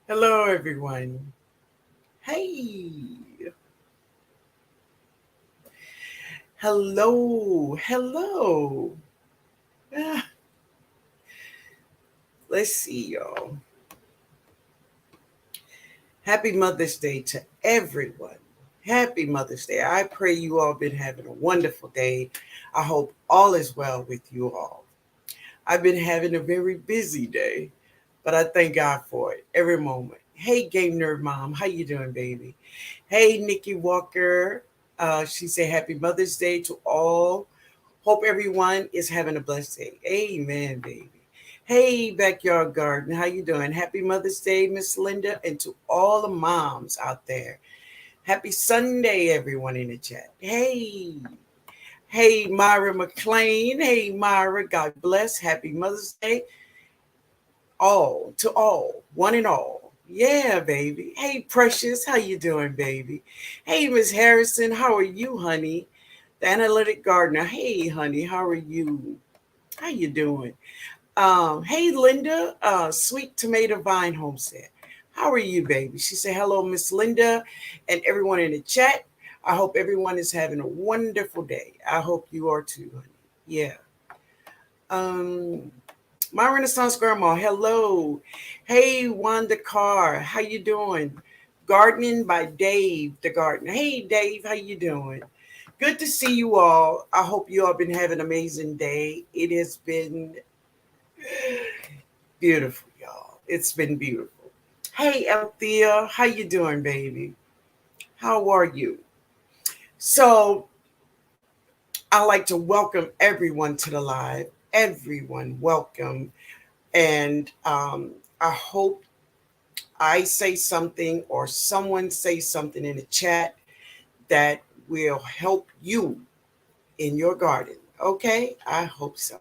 Hello, everyone. Hey, hello. Ah, let's see, y'all. Happy Mother's Day to everyone. Happy Mother's Day. I pray you all been having a wonderful day. I hope all is well with you all. I've been having a very busy day, but I thank God for it every moment. Hey, Game Nerd Mom, how you doing, baby? Hey, Nikki Walker. She said, "Happy Mother's Day to all. Hope everyone is having a blessed day." Amen, baby. Hey, Backyard Garden, how you doing? Happy Mother's Day, Miss Linda, and to all the moms out there. Happy Sunday, everyone in the chat. Hey, Myra McLean. Hey, Myra, God bless. Happy Mother's Day, all to all, one and all. Yeah, baby. Hey, Precious, how you doing, baby? Hey, Miss Harrison, how are you, honey? The Analytic Gardener. Hey, honey, how are you? How you doing? Hey, Linda, Sweet Tomato Vine Homestead. How are you, baby? She said, "Hello, Miss Linda, and everyone in the chat. I hope everyone is having a wonderful day. I hope you are too, honey." Yeah. Um, my Renaissance Grandma, hello. Hey, Wanda Carr, how you doing? Gardening by Dave the Gardener. Hey, Dave, how you doing? Good to see you all. I hope you all been having an amazing day. It has been beautiful, y'all. It's been beautiful. Hey, Althea, how you doing, baby? How are you? So, I like to welcome everyone to the live. Everyone, welcome. And I hope I say something or someone say something in the chat that will help you in your garden. Okay? I hope so.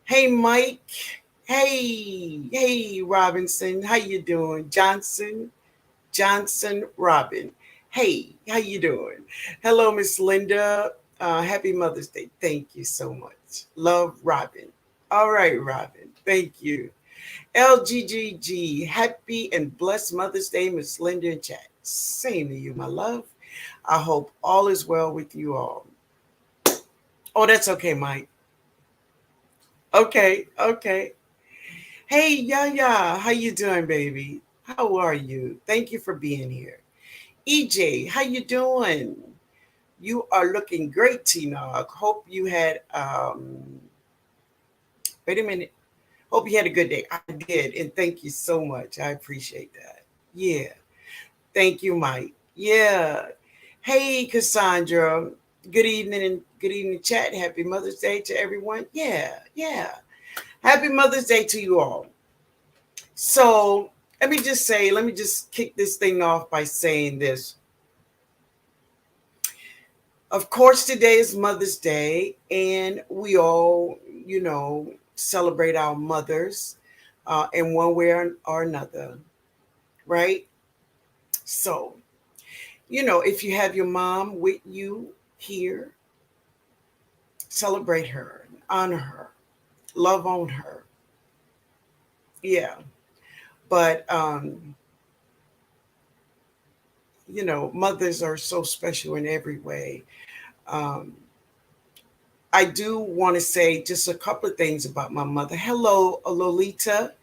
Hey, Mike. Hey, Robinson. How you doing? Johnson Robin. Hey, how you doing? Hello, Miss Linda. Happy Mother's Day. Thank you so much. Love, Robin. All right, Robin. Thank you. LGGG. Happy and blessed Mother's Day, Miss Linda and chat. Same to you, my love. I hope all is well with you all. Oh, that's okay, Mike. Okay. Hey, Yaya, how you doing, baby? How are you? Thank you for being here. EJ, how you doing? You are looking great, TNOG. Hope you had wait a minute. Hope you had a good day. I did, and thank you so much. I appreciate that. Yeah. Thank you, Mike. Yeah. Hey, Cassandra. Good evening and good evening, chat. Happy Mother's Day to everyone. Yeah. Happy Mother's Day to you all. So let me just kick this thing off by saying this. Of course, today is Mother's Day, and we all, celebrate our mothers in one way or another, right? So, if you have your mom with you here, celebrate her, honor her, love on her. Yeah. But, mothers are so special in every way. Um, I do want to say just a couple of things about my mother. Hello, Lolita.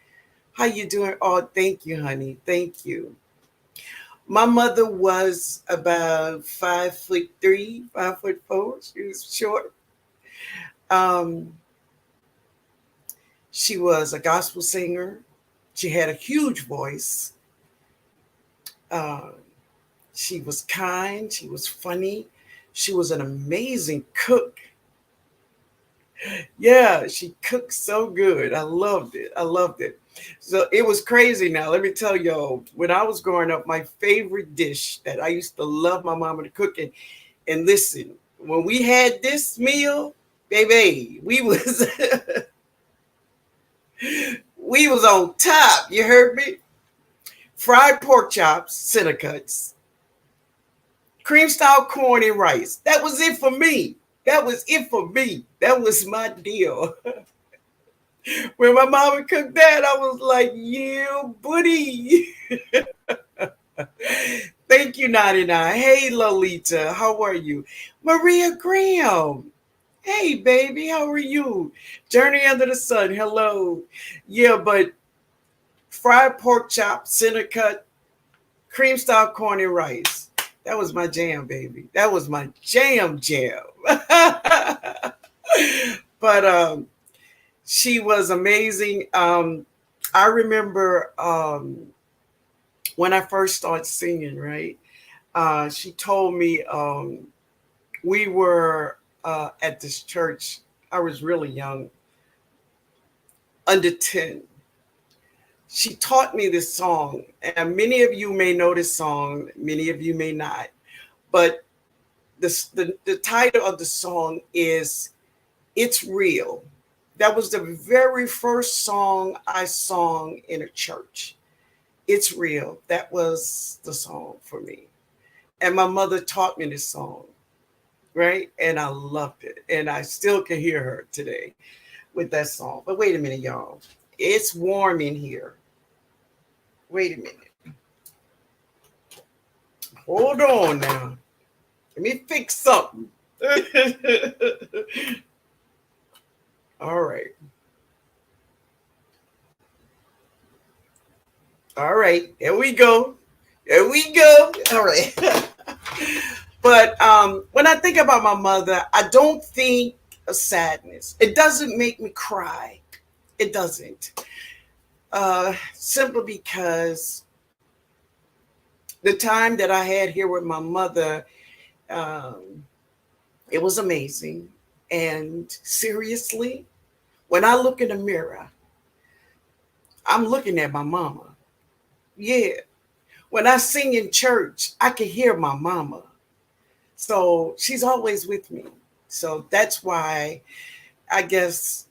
How you doing? Oh, thank you, honey. Thank you. My mother was about 5'3", 5'4". She was short. Um, she was a gospel singer. She had a huge voice. Uh, she was kind. She was funny. She was an amazing cook. Yeah, she cooked so good. I loved it. I loved it. So it was crazy now. Let me tell y'all, when I was growing up, my favorite dish that I used to love my mama to cook and listen, when we had this meal, baby, we was we was on top. You heard me? Fried pork chops, center cuts, cream style corn and rice. That was it for me. That was it for me. That was my deal. When my mama cooked that, I was like, yeah, buddy. Thank you, 99. Hey, Lolita, how are you? Maria Graham. Hey, baby, how are you? Journey Under the Sun, hello. Yeah, but fried pork chop, center cut, cream style corn and rice. That was my jam, baby. That was my jam. But she was amazing. I remember when I first started singing, right? She told me we were at this church. I was really young, under 10. She taught me this song, and many of you may know this song, many of you may not. But the title of the song is It's Real. That was the very first song I sang in a church. It's Real. That was the song for me. And my mother taught me this song, right? And I loved it. And I still can hear her today with that song. But wait a minute, y'all. It's warm in here. Wait a minute. Hold on now. Let me fix something. All right. All right. There we go. There we go. All right. But when I think about my mother, I don't think of sadness. It doesn't make me cry. It doesn't. Simply because the time that I had here with my mother, um, it was amazing. And seriously, when I look in the mirror, I'm looking at my mama. Yeah. When I sing in church, I can hear my mama. So she's always with me. So that's why I guess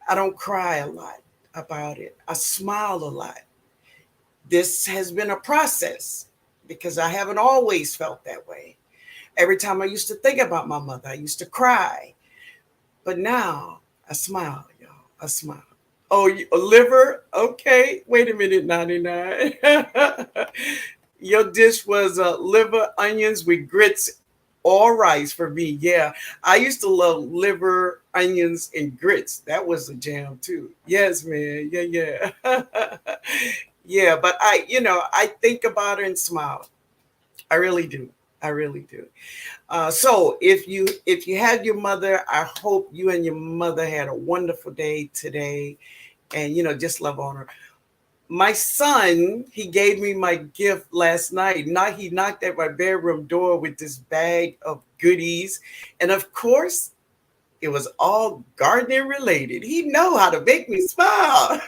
I don't cry a lot about it. I smile a lot. This has been a process because I haven't always felt that way. Every time I used to think about my mother, I used to cry. But now I smile, y'all. I smile. Oh, a liver? Okay. Wait a minute, 99. Your dish was liver, onions with grits or rice for me. Yeah. I used to love liver, onions, and grits. That was a jam too. Yes, man. Yeah. Yeah. But I think about her and smile. I really do. I really do. So if you had your mother, I hope you and your mother had a wonderful day today, and just love on her. My son, he gave me my gift last night. Now he knocked at my bedroom door with this bag of goodies, and of course, it was all gardening related. He know how to make me smile.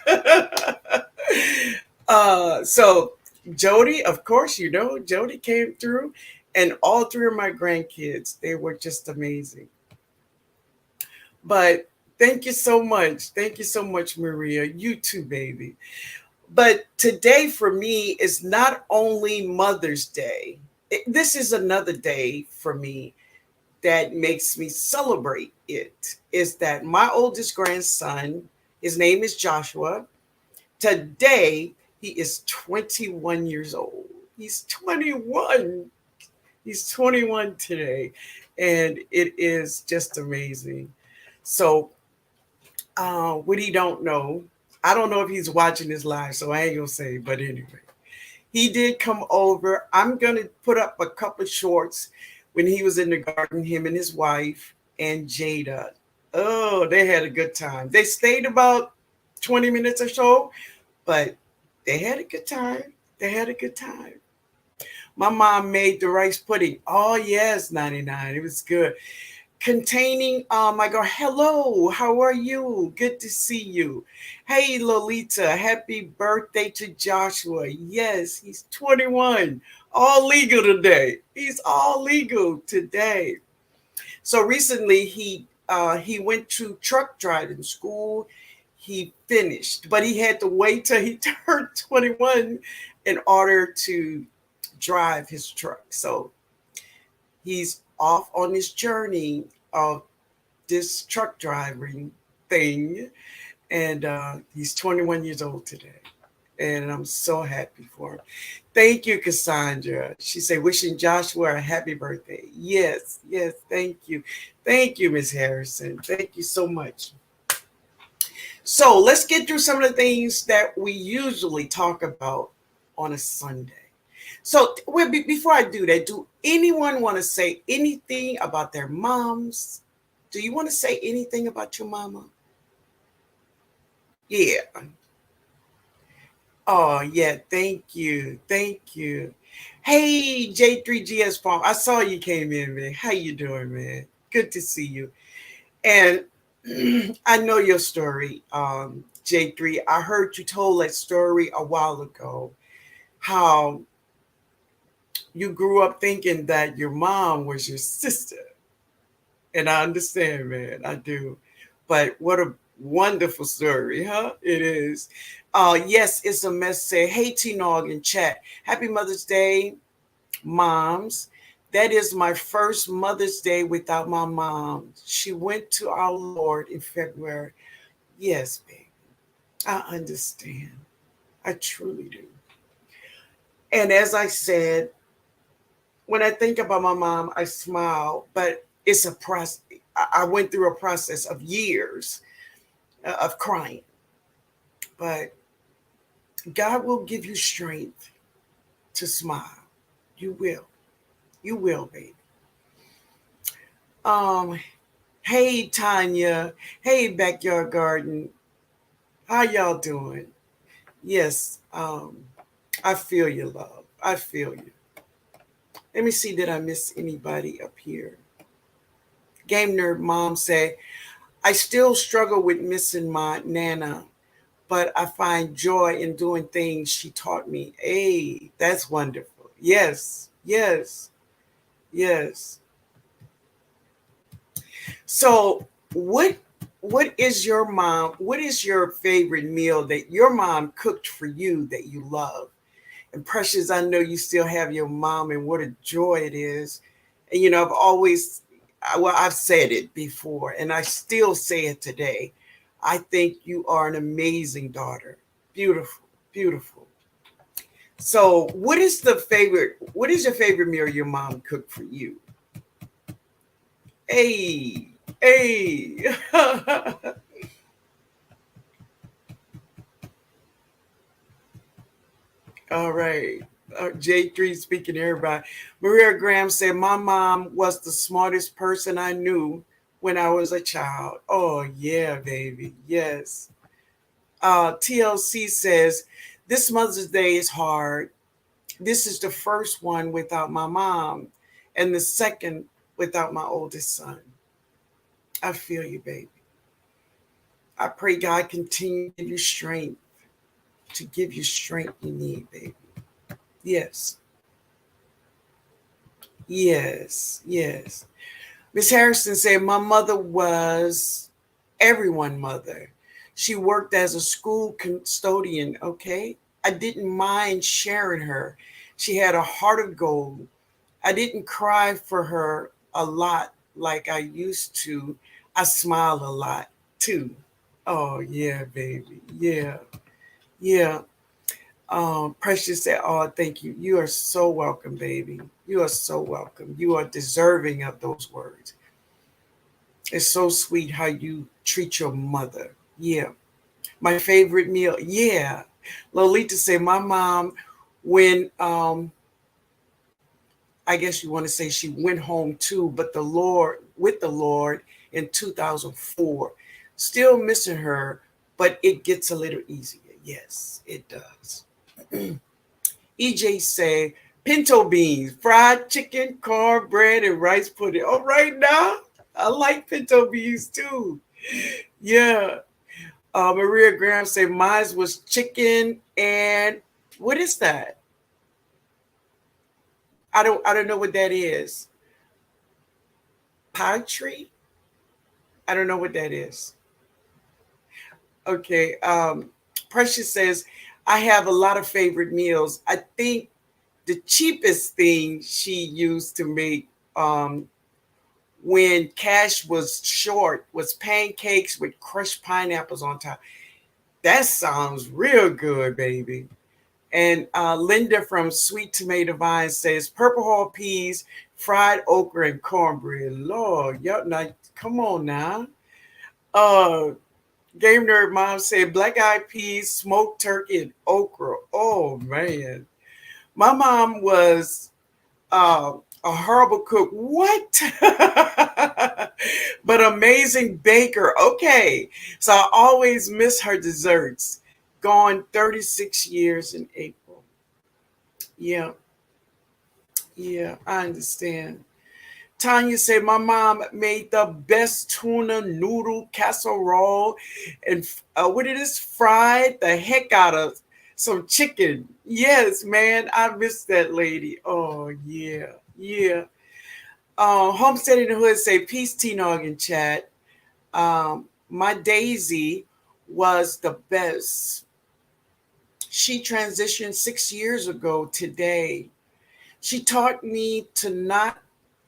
So Jody, of course, Jody came through, and all three of my grandkids, they were just amazing. But thank you so much. Thank you so much, Maria. You too, baby. But today for me is not only Mother's Day. This is another day for me that makes me celebrate it. Is that my oldest grandson, his name is Joshua. Today, he is 21 years old. He's 21. He's 21 today. And it is just amazing. So, what he don't know, I don't know if he's watching this live, so I ain't gonna say, but anyway, he did come over. I'm gonna put up a couple of shorts when he was in the garden, him and his wife and Jada. Oh, they had a good time. They stayed about 20 minutes or so, but they had a good time. They had a good time. My mom made the rice pudding. Oh, yes, 99. It was good. Containing, I go, hello, how are you? Good to see you. Hey, Lolita, happy birthday to Joshua. Yes, he's 21. All legal today. He's all legal today. So recently he went to truck driving school. He finished, but he had to wait till he turned 21 in order to drive his truck. So he's off on this journey of this truck driving, thing. And he's 21 years old today. And I'm so happy for him. Thank you, Cassandra. She said, wishing Joshua a happy birthday. Yes, yes, thank you. Thank you, Miss Harrison. Thank you so much. So let's get through some of the things that we usually talk about on a Sunday. So before I do that, do anyone want to say anything about their moms? Do you want to say anything about your mama? Yeah. Oh, yeah. Thank you. Thank you. Hey, J3GS Farm. I saw you came in, man. How you doing, man? Good to see you. And I know your story, J3. I heard you told that story a while ago, how you grew up thinking that your mom was your sister. And I understand, man. I do. But what a wonderful story, huh? It is. Yes, it's a mess. Say, hey, TNOG in chat. Happy Mother's Day, moms. That is my first Mother's Day without my mom. She went to our Lord in February. Yes, baby. I understand. I truly do. And as I said, when I think about my mom, I smile, but it's a process. I went through a process of years of crying, but God will give you strength to smile. You will. You will, baby. Um, hey Tanya. Hey Backyard Garden. How y'all doing? Yes, I feel you, love. I feel you. Let me see, did I miss anybody up here? Game Nerd Mom say, I still struggle with missing my Nana, but I find joy in doing things she taught me. Hey, that's wonderful. Yes, yes, yes. So what is your mom? What is your favorite meal that your mom cooked for you that you love? And Precious, I know you still have your mom, and what a joy it is. And I've always, well, I've said it before, and I still say it today. I think you are an amazing daughter. Beautiful, beautiful. So, what is your favorite meal your mom cooked for you? Hey, hey. All right. J3 speaking to everybody. Maria Graham said, my mom was the smartest person I knew when I was a child. Oh, yeah, baby. Yes. TLC says, this Mother's Day is hard. This is the first one without my mom and the second without my oldest son. I feel you, baby. I pray God continue to give you strength, to give you strength you need, baby. Yes. Yes. Yes. Miss Harrison said, my mother was everyone mother. She worked as a school custodian, okay? I didn't mind sharing her. She had a heart of gold. I didn't cry for her a lot like I used to. I smiled a lot too. Oh, yeah, baby. Yeah. Yeah. Precious said, oh, thank you. You are so welcome, baby. You are so welcome. You are deserving of those words. It's so sweet how you treat your mother. Yeah. My favorite meal. Yeah. Lolita said, my mom, when I guess you want to say she went home too, but with the Lord in 2004. Still missing her, but it gets a little easier. Yes, it does. EJ say, pinto beans, fried chicken, cornbread, and rice pudding. All right now. I like pinto beans too. Yeah. Maria Graham say mine was chicken and what is that? I don't know what that is. Pie tree? I don't know what that is. Okay. Precious says I have a lot of favorite meals. I think the cheapest thing she used to make when cash was short was pancakes with crushed pineapples on top. That sounds real good, baby. And Linda from Sweet Tomato Vine says purple hull peas, fried okra, and cornbread. Lord, y'all, now come on now. Uh, Game Nerd Mom said black eyed peas, smoked turkey, and okra. Oh man, my mom was uh, a horrible cook. What? But amazing baker. Okay, so I always miss her desserts. Gone 36 years in April. Yeah, yeah, I understand. Tanya said my mom made the best tuna noodle casserole and what it is fried the heck out of some chicken. Yes, man, I miss that lady. Oh yeah, yeah. Homestead in the Hood say peace TNOG in chat. My Daisy was the best. She transitioned 6 years ago today. She taught me to not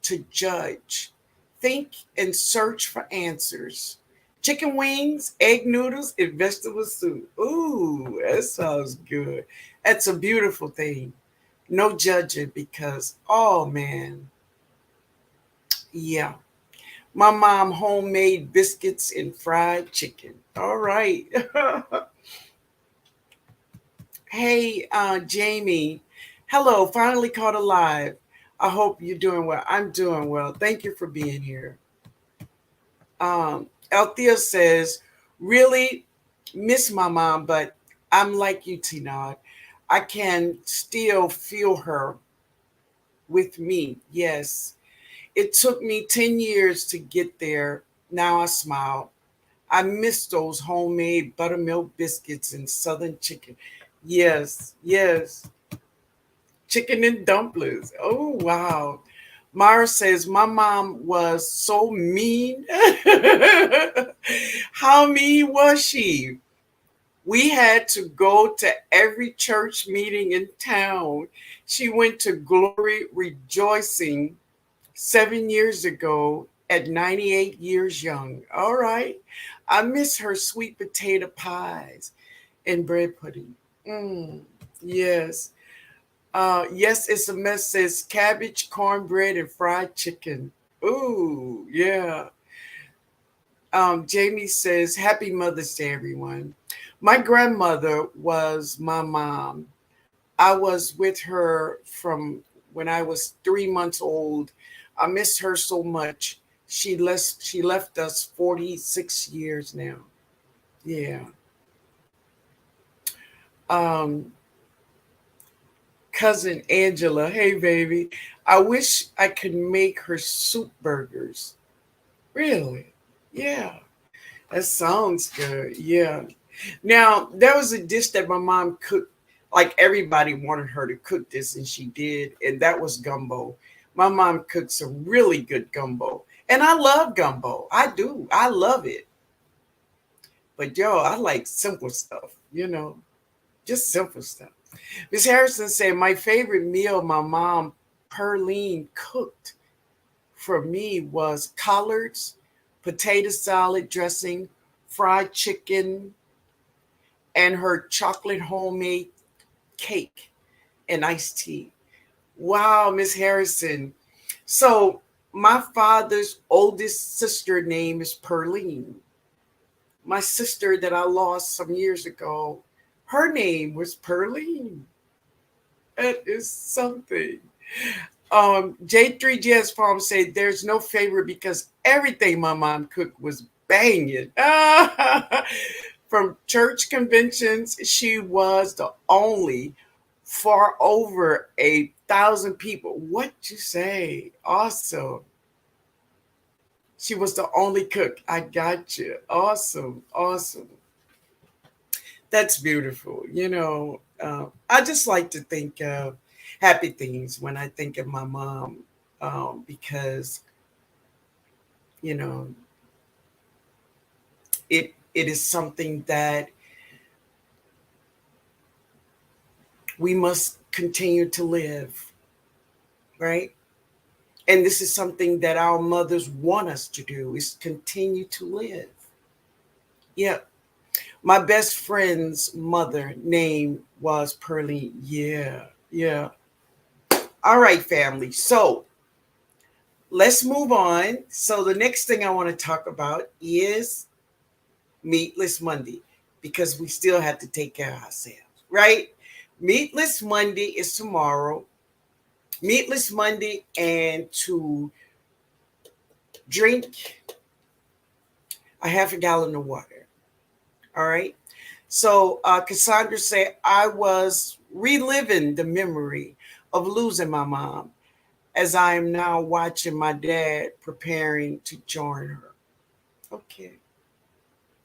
to judge, think and search for answers. Chicken wings, egg noodles, and vegetable soup. Ooh, that sounds good. That's a beautiful thing. No judging because, oh man, yeah. My mom homemade biscuits and fried chicken. All right. Hey, Jamie. Hello, finally caught alive. I hope you're doing well. I'm doing well. Thank you for being here. Althea says, really miss my mom, but I'm like you, Tinod. I can still feel her with me. Yes. It took me 10 years to get there. Now I smile. I miss those homemade buttermilk biscuits and southern chicken. Yes, yes. Chicken and dumplings. Oh, wow. Mara says, my mom was so mean. How mean was she? We had to go to every church meeting in town. She went to Glory Rejoicing 7 years ago at 98 years young. All right. I miss her sweet potato pies and bread pudding. Mm, yes. Yes, it's a mess. Says cabbage, cornbread, and fried chicken. Ooh, yeah. Jamie says, Happy Mother's Day, everyone. My grandmother was my mom. I was with her from when I was 3 months old. I miss her so much. She left us 46 years now. Yeah. Um, Cousin Angela, hey baby. I wish I could make her soup burgers. Really? Yeah. That sounds good. Yeah. Now, there was a dish that my mom cooked, like everybody wanted her to cook this, and she did, and that was gumbo. My mom cooked some really good gumbo. And I love gumbo. I do. I love it. But yo, I like simple stuff, just simple stuff. Miss Harrison said, my favorite meal my mom, Perline, cooked for me was collards, potato salad dressing, fried chicken, and her chocolate homemade cake and iced tea. Wow, Miss Harrison. So my father's oldest sister name is Perline. My sister that I lost some years ago, her name was Perline. That is something. J3 Jazz Farm said there's no favorite because everything my mom cooked was banging. From church conventions, she was the only for over 1,000 people. What you say? Awesome. She was the only cook. I got you. Awesome. Awesome. That's beautiful. I just like to think of happy things when I think of my mom because, you know, it is something that we must continue to live, right? And this is something that our mothers want us to do, is continue to live. Yeah. My best friend's mother name was Pearlie. Yeah. Yeah. All right, family. So let's move on. So the next thing I want to talk about is Meatless Monday, because we still have to take care of ourselves, right? Meatless Monday is tomorrow. Meatless Monday, and to drink a half a gallon of water. All right. So Cassandra said, I was reliving the memory of losing my mom as I am now watching my dad preparing to join her. Okay.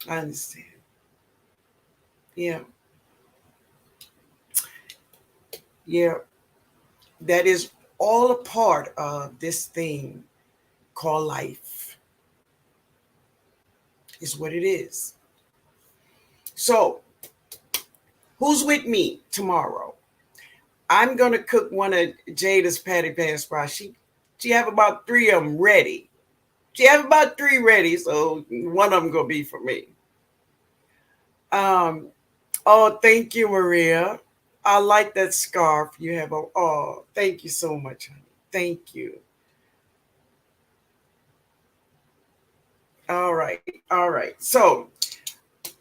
I understand. Yeah. Yeah. That is all a part of this thing called life, is what it is. So, who's with me tomorrow? I'm gonna cook one of Jada's patty pan fries. She have about 3 of them ready. She have about 3 ready, so one of them gonna be for me. Um. Oh, thank you, Maria. I like that scarf you have on. Oh, thank you so much, honey. Thank you. All right, all right. So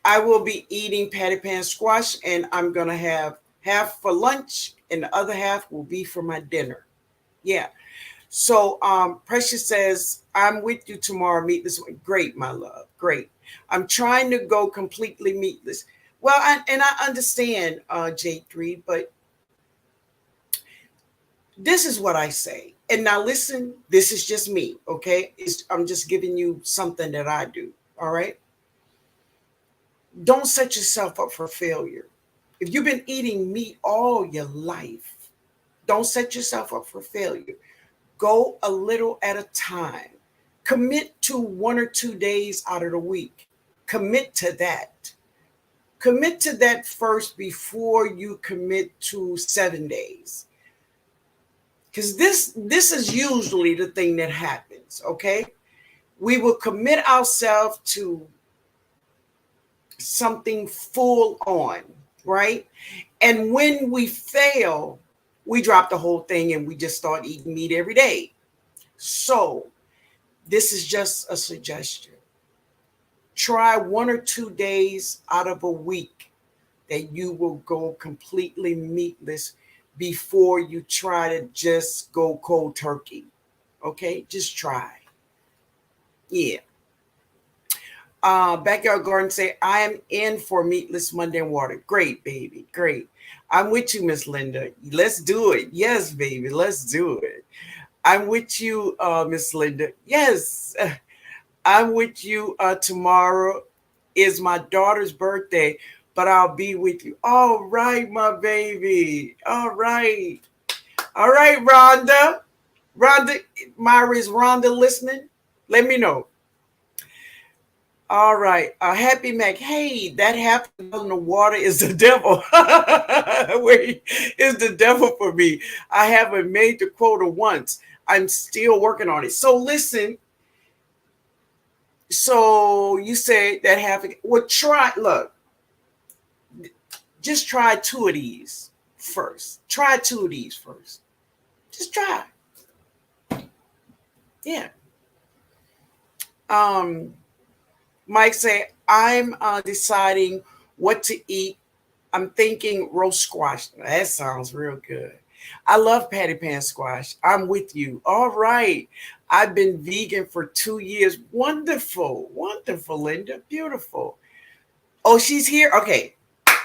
I will be eating patty pan squash, and I'm gonna have half for lunch, and the other half will be for my dinner. Yeah. So Precious says, I'm with you tomorrow, meatless. Great, my love. Great. I'm trying to go completely meatless. Well, I understand, J3, but this is what I say. And now listen, this is just me, okay? I'm just giving you something that I do, all right? Don't set yourself up for failure. If you've been eating meat all your life, don't set yourself up for failure. Go a little at a time. Commit to 1 or 2 days out of the week. Commit to that. Commit to that first before you commit to 7 days. Because this is usually the thing that happens, okay? We will commit ourselves to something full on, right? And when we fail, we drop the whole thing and we just start eating meat every day. So this is just a suggestion. Try 1 or 2 days out of a week that you will go completely meatless before you try to just go cold turkey. Okay, just try. Yeah. Backyard Garden say, I am in for meatless Monday and water. Great, baby. Great. I'm with you, Miss Linda. Let's do it. Yes, baby. Let's do it. I'm with you, Miss Linda. Yes. I'm with you tomorrow. Is my daughter's birthday, but I'll be with you. All right, my baby. All right. All right, Rhonda. Rhonda, Myra, is Rhonda listening? Let me know. All right. Happy Mac. Hey, that half a gallon of water is the devil. Wait, is the devil for me. I haven't made the quota once. I'm still working on it. So listen. So you said that half. Well, try. Look, just try 2 of these first. Try 2 of these first. Just try. Yeah. Um. Mike say, I'm deciding what to eat. I'm thinking roast squash. That sounds real good. I love patty pan squash. I'm with you. All right. I've been vegan for 2 years. Wonderful. Wonderful, Linda. Beautiful. Oh, she's here? Okay.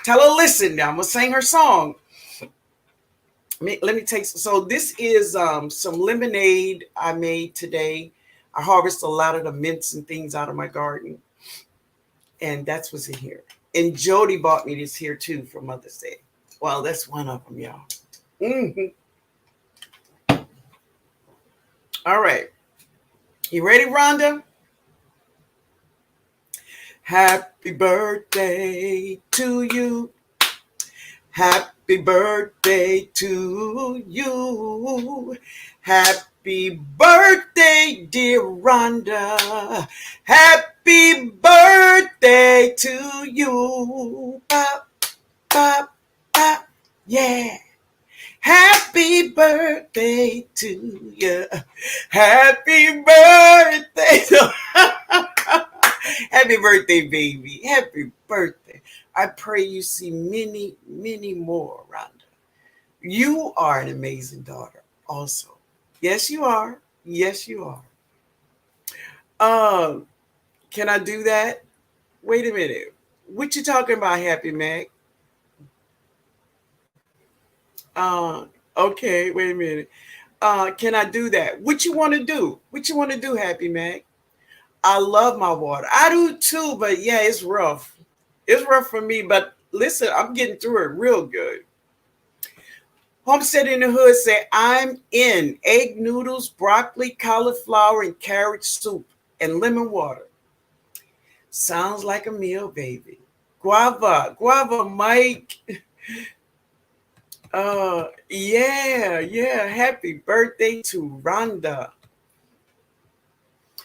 Tell her, listen now. I'm going to sing her song. Let me take so this is some lemonade I made today. I harvested a lot of the mints and things out of my garden. And that's what's in here. And Jody bought me this here too for Mother's Day. Well, that's one of them, y'all. Mm-hmm. All right. You ready, Rhonda? Happy birthday to you. Happy birthday to you. Happy Happy birthday, dear Rhonda. Happy birthday to you. Pop, pop, pop. Yeah. Happy birthday to you. Happy birthday. Happy birthday, baby. Happy birthday. I pray you see many, many more, Rhonda. You are an amazing daughter, also. Yes, you are. Yes, you are. Um, can I do that? Wait a minute. What you talking about, Happy Mac? Uh, okay, wait a minute. Can I do that? What you want to do? What you want to do, Happy Mac? I love my water. I do too, but yeah, it's rough. It's rough for me, but listen, I'm getting through it real good. Homestead in the Hood said, I'm in egg noodles, broccoli, cauliflower, and carrot soup and lemon water. Sounds like a meal, baby. Guava, Mike. Yeah. Happy birthday to Rhonda.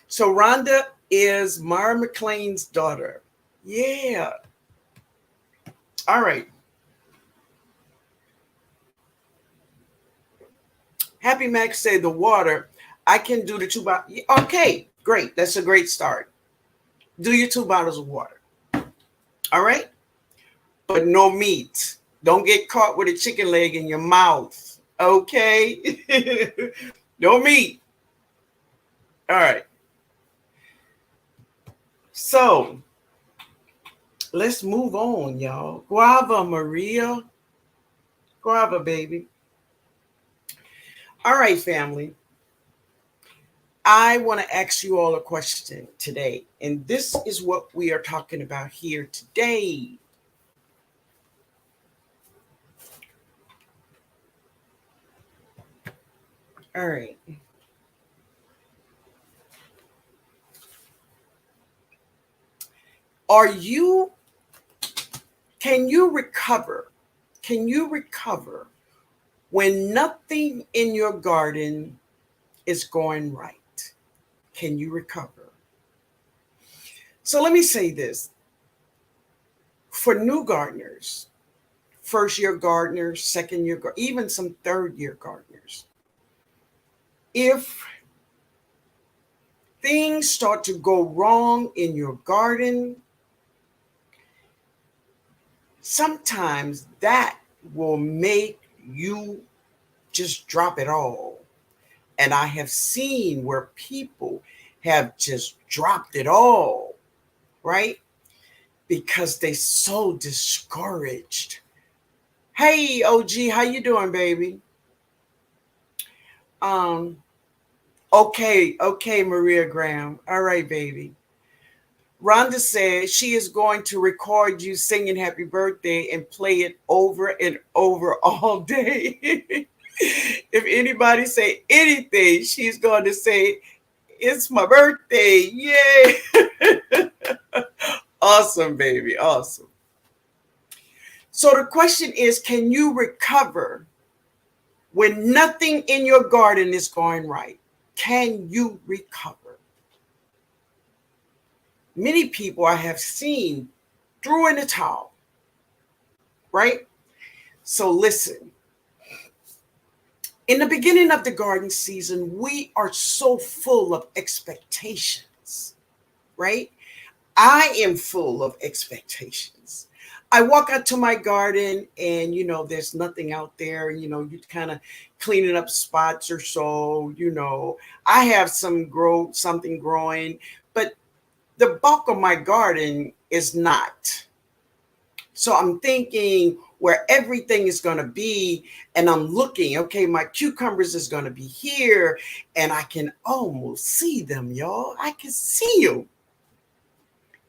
So Rhonda is Mara McLean's daughter. Yeah. All right. Happy Max said the water. I can do the 2 bottles. Okay, great. That's a great start. Do your 2 bottles of water. All right. But no meat. Don't get caught with a chicken leg in your mouth. Okay. No meat. All right. So let's move on, y'all. Guava, Maria. Guava, baby. All right, family. I want to ask you all a question today. And this is what we are talking about here today. All right. Are you, can you recover? Can you recover when nothing in your garden is going right? Can you recover? So let me say this. For new gardeners, first year gardeners, second year, even some third year gardeners, if things start to go wrong in your garden, sometimes that will make you just drop it all. And I have seen where people have just dropped it all, right? Because they so discouraged. Hey, OG, how you doing, baby? Um, okay, Maria Graham. All right, baby. Rhonda said she is going to record you singing happy birthday and play it over and over all day. If anybody say anything, she's going to say, it's my birthday. Yay. Awesome, baby. Awesome. So the question is, can you recover when nothing in your garden is going right? Can you recover? Many people I have seen threw in the towel, right? So listen, in the beginning of the garden season, we are so full of expectations, right? I am full of expectations. I walk out to my garden and, there's nothing out there. You kind of cleaning up spots or so, I have something growing, but the bulk of my garden is not. So I'm thinking where everything is going to be, and I'm looking, okay, my cucumbers is going to be here, and I can almost see them, y'all. I can see them.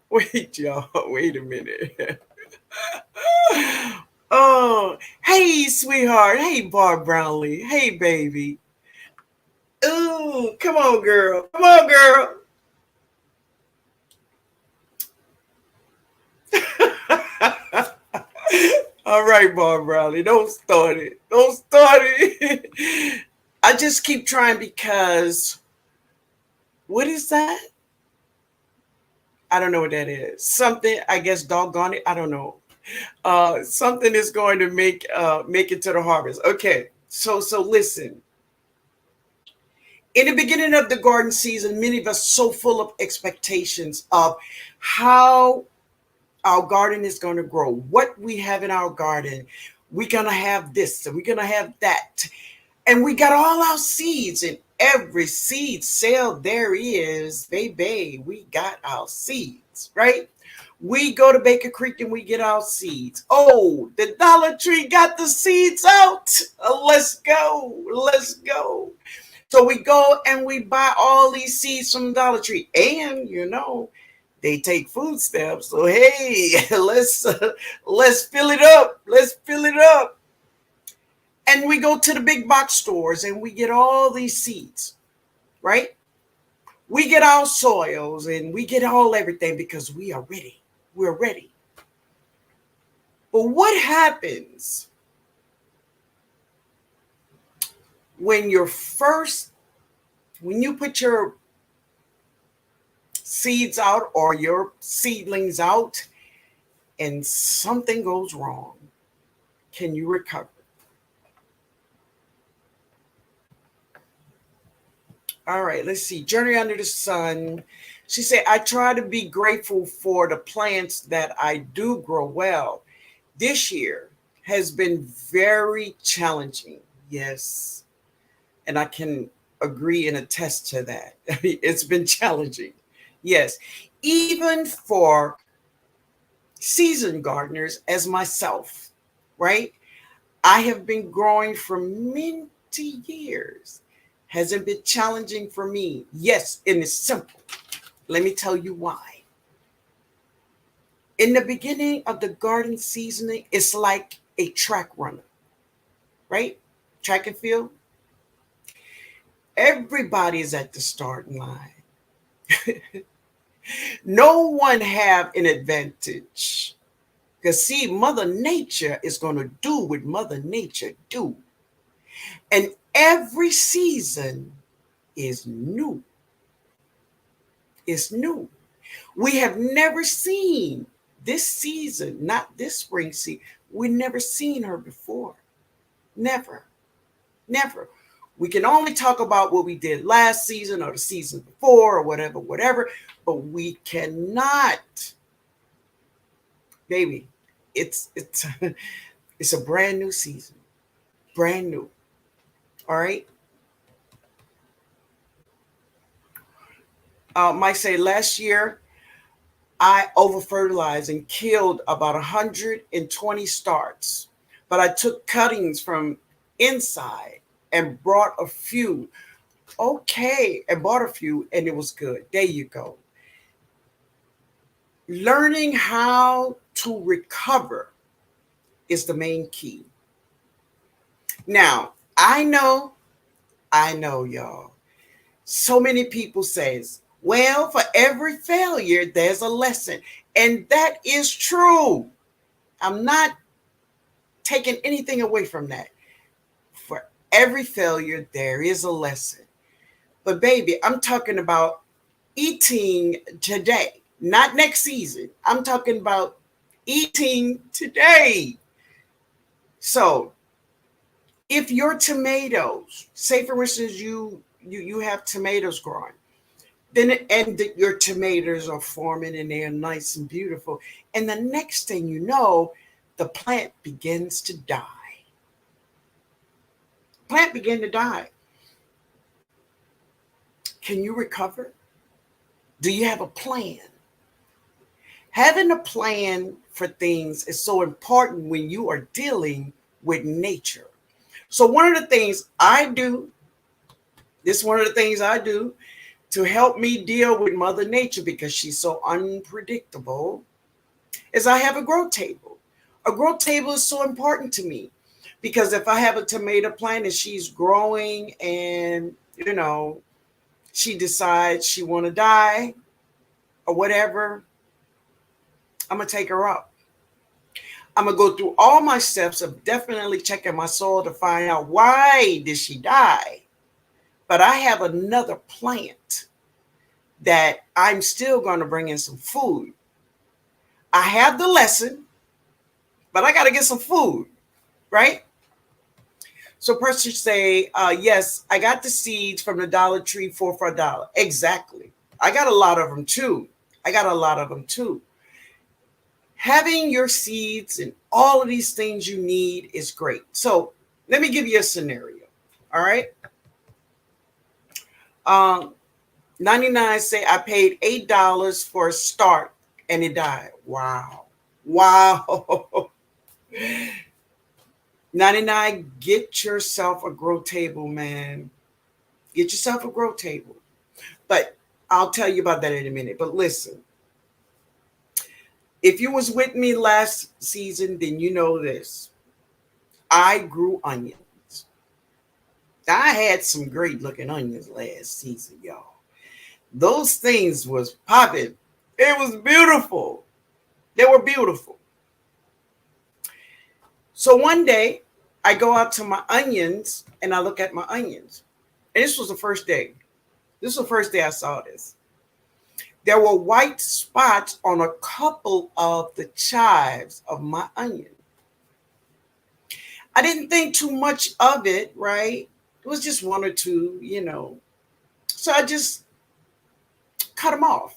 Wait, y'all, wait a minute. Oh, hey, sweetheart. Hey, Barb Brownlee. Hey, baby. Ooh, come on, girl. Come on, girl. All right, Bob Bradley, don't start it. Don't start it. I just keep trying because what is that? I don't know what that is. Something, I guess, doggone it. I don't know. Something is going to make it to the harvest. Okay, so listen. In the beginning of the garden season, many of us so full of expectations of how our garden is going to grow, what we have in our garden. We're going to have this and we're going to have that. And we got all our seeds, and every seed sale there is, baby, we got our seeds, right? We go to Baker Creek and we get our seeds. Oh, the Dollar Tree got the seeds out. Let's go. Let's go. So we go and we buy all these seeds from Dollar Tree. And, they take food stamps. So, hey, let's fill it up. Let's fill it up. And we go to the big box stores and we get all these seeds, right? We get our soils and we get everything because we are ready. We're ready. But what happens when you put your seeds out or your seedlings out and something goes wrong? Can you recover? All right, let's see. Journey Under the Sun. She said, I try to be grateful for the plants that I do grow well. This year has been very challenging. Yes. And I can agree and attest to that. It's been challenging. Yes. Even for seasoned gardeners as myself, right? I have been growing for many years. Has it been challenging for me? Yes, and it's simple. Let me tell you why. In the beginning of the garden seasoning, it's like a track runner, right? Track and field. Everybody is at the starting line. No one have an advantage. Because see, Mother Nature is going to do what Mother Nature do. And every season is new. It's new. We have never seen this season, not this spring season. We've never seen her before. Never. Never. We can only talk about what we did last season or the season before or whatever, but we cannot. Baby, it's it's a brand new season. Brand new. All right. Mike say last year I over fertilized and killed about 120 starts, but I took cuttings from inside and brought a few. Okay, and bought a few, and it was good. There you go. Learning how to recover is the main key. Now, I know, y'all. So many people says, well, for every failure, there's a lesson. And that is true. I'm not taking anything away from that. For every failure, there is a lesson. But baby, I'm talking about eating today, not next season. I'm talking about eating today. So if your tomatoes, say for instance, you have tomatoes growing, your tomatoes are forming and they're nice and beautiful. And the next thing you know, the plant begins to die. Plant begin to die. Can you recover? Do you have a plan? Having a plan for things is so important when you are dealing with nature. So one of the things I do, this is one of the things I do to help me deal with Mother Nature because she's so unpredictable, is I have a grow table. A grow table is so important to me because if I have a tomato plant and she's growing and, she decides she want to die or whatever, I'm going to take her up. I'm going to go through all my steps of definitely checking my soil to find out why did she die? But I have another plant that I'm still going to bring in some food. I have the lesson, but I got to get some food, right? So person say, yes, I got the seeds from the Dollar Tree for a dollar. Exactly. I got a lot of them too. Having your seeds and all of these things you need is great. So let me give you a scenario. All right. Um, 99 say I paid $8 for a start and it died. Wow. Wow. 99, get yourself a grow table, man. Get yourself a grow table. But I'll tell you about that in a minute. But listen, if you was with me last season, then you know this. I grew onions. I had some great looking onions last season, y'all. Those things was popping. It was beautiful. They were beautiful. So one day I go out to my onions and I look at my onions. And this was the first day. This was the first day I saw this. There were white spots on a couple of the chives of my onion. I didn't think too much of it, right? It was just one or two, you know. So I just cut them off.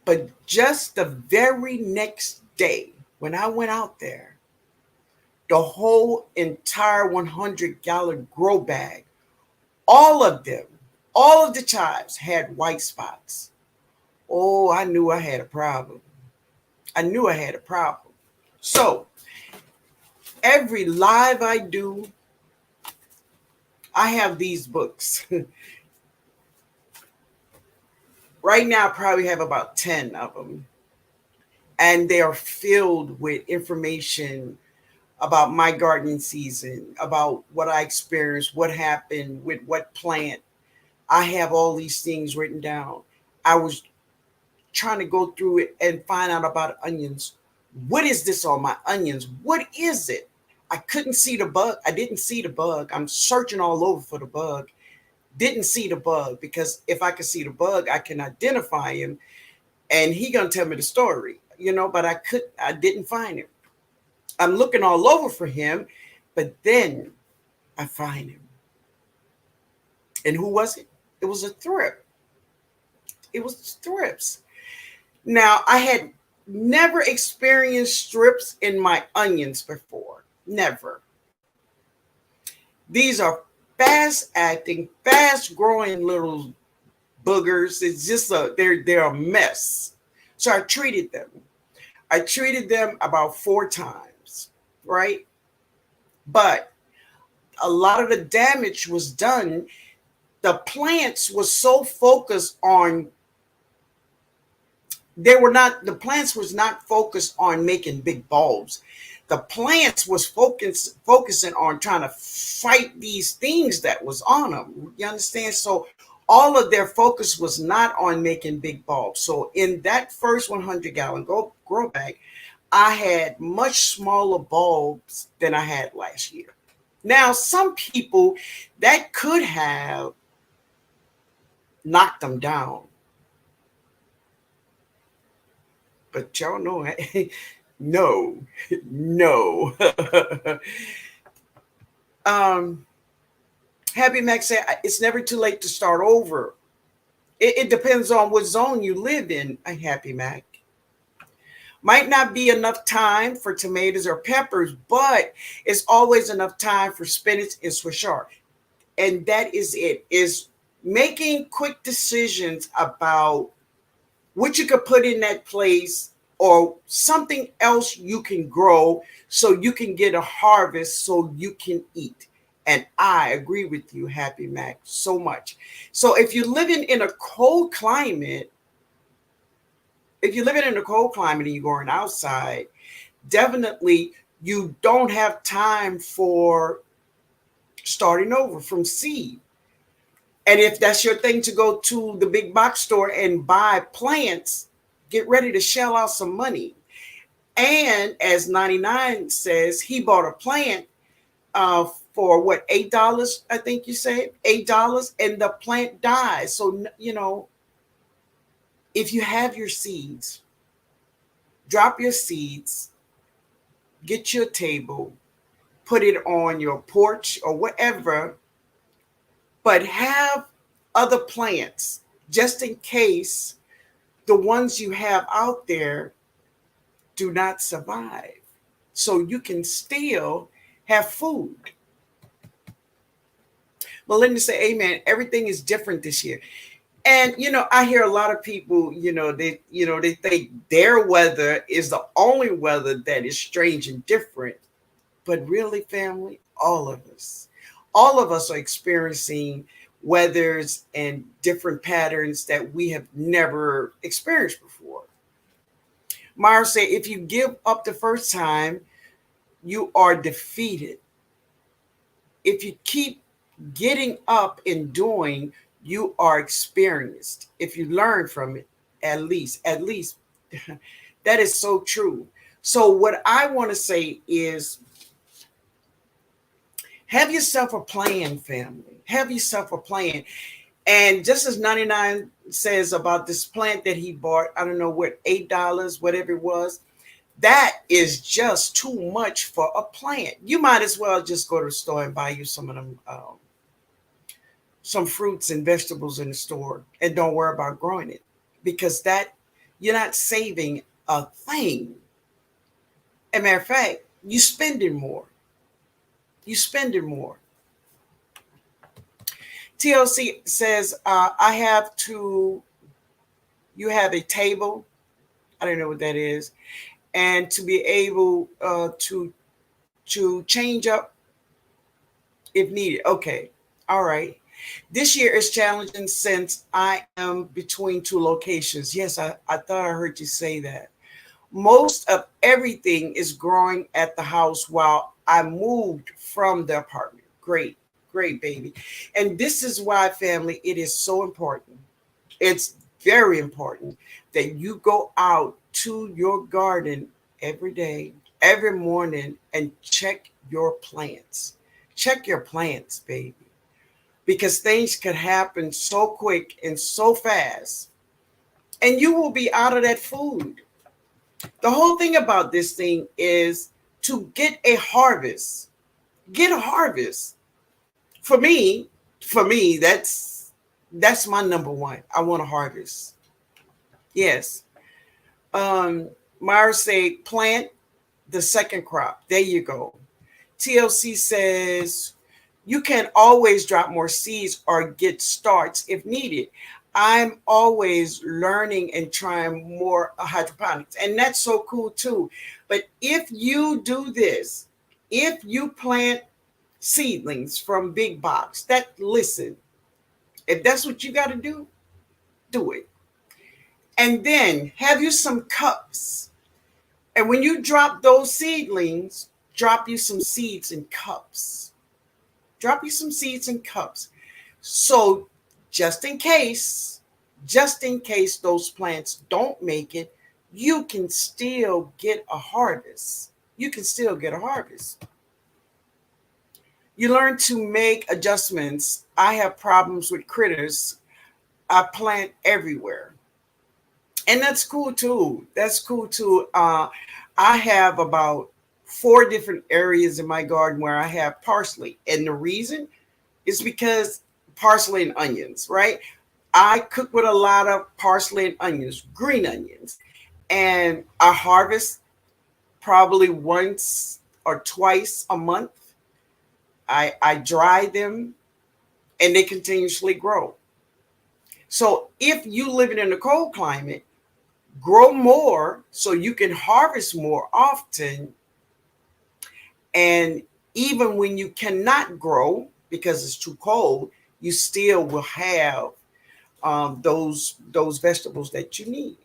But just the very next day, when I went out there, the whole entire 100-gallon grow bag, all of them, all of the chives had white spots. Oh, I knew I had a problem. So every live I do, I have these books. Right now, I probably have about 10 of them. And they are filled with information about my gardening season, about what I experienced, what happened with what plant. I have all these things written down. I was trying to go through it and find out about onions. What is this on my onions? What is it? I couldn't see the bug. I didn't see the bug. I'm searching all over for the bug. Didn't see the bug, because if I could see the bug, I can identify him and he gonna tell me the story, but I didn't find him. I'm looking all over for him, but then I find him. And who was it? It was a thrip. It was thrips. Now, I had never experienced strips in my onions before. Never. These are fast acting, fast growing little boogers. It's just they're a mess. So I treated them. I treated them about 4 times, right? But a lot of the damage was done. The plants were so focused on the plants was not focused on making big bulbs. The plants was focusing on trying to fight these things that was on them. You understand? So all of their focus was not on making big bulbs. So in that first 100-gallon grow bag, I had much smaller bulbs than I had last year. Now, some people, that could have knocked them down. But y'all know, no. Happy Max said, it's never too late to start over. It depends on what zone you live in, Happy Mac. Might not be enough time for tomatoes or peppers, but it's always enough time for spinach and Swiss chard. And that is it, is making quick decisions about what you could put in that place or something else you can grow so you can get a harvest so you can eat. And I agree with you, Happy Mac, so much. So if you're living in a cold climate, and you're going outside, definitely you don't have time for starting over from seed. And if that's your thing to go to the big box store and buy plants, get ready to shell out some money. And as 99 says, he bought a plant for what, $8? I think you said $8, and the plant dies. So if you have your seeds, drop your seeds, get your table, put it on your porch or whatever, but have other plants just in case the ones you have out there do not survive. So you can still have food. Melinda say, amen. Everything is different this year. And I hear a lot of people, they think their weather is the only weather that is strange and different. But really, family, all of us are experiencing weathers and different patterns that we have never experienced before. Myra said, if you give up the first time, you are defeated. If you keep getting up and doing, you are experienced. If you learn from it, at least, that is so true. So what I want to say is, have yourself a plan, family. Have yourself a plan. And just as 99 says about this plant that he bought, I don't know what, $8, whatever it was, that is just too much for a plant. You might as well just go to the store and buy you some of them, some fruits and vegetables in the store, and don't worry about growing it, because that you're not saving a thing. As a matter of fact, you spending more. You spending more. TLC says, you have a table. I don't know what that is. And to be able to change up if needed. Okay. All right. This year is challenging since I am between two locations. Yes, I thought I heard you say that. Most of everything is growing at the house while I moved from the apartment. Great, great, baby. And this is why, family, it is so important. It's very important that you go out to your garden every day, every morning, and check your plants. Check your plants, baby. Because things could happen so quick and so fast, and you will be out of that food. The whole thing about this thing is to get a harvest. Get a harvest. For me, that's my number one. I want a harvest. Yes. Myra say plant the second crop. There you go. TLC says you can always drop more seeds or get starts if needed. I'm always learning and trying more hydroponics, and that's so cool too. But if you do this, if you plant seedlings from big box, listen, if that's what you got to do it. And then have you some cups. And when you drop those seedlings, drop you some seeds in cups. Drop you some seeds in cups. So just in case those plants don't make it, you can still get a harvest. You can still get a harvest. You learn to make adjustments. I have problems with critters. I plant everywhere. And that's cool too. That's cool too. I have about 4 different areas in my garden where I have parsley. And the reason is because parsley and onions, right? I cook with a lot of parsley and onions, green onions. And I harvest probably once or twice a month. I dry them and they continuously grow. So if you live in a cold climate, grow more so you can harvest more often. And even when you cannot grow because it's too cold, you still will have those vegetables that you need.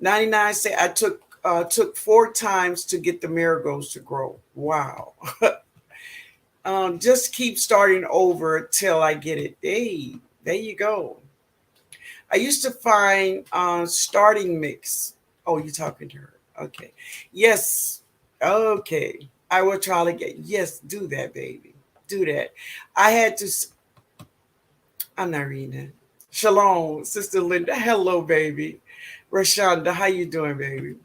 99 say I took 4 times to get the marigolds to grow. Wow. Just keep starting over till I get it. Hey, there you go. I used to find starting mix. Oh, you're talking to her. Okay. Yes. Okay. I will try to get, yes, do that, baby. Do that. I had to, I'm not reading it. Shalom, Sister Linda. Hello, baby. Rashonda, how you doing, baby?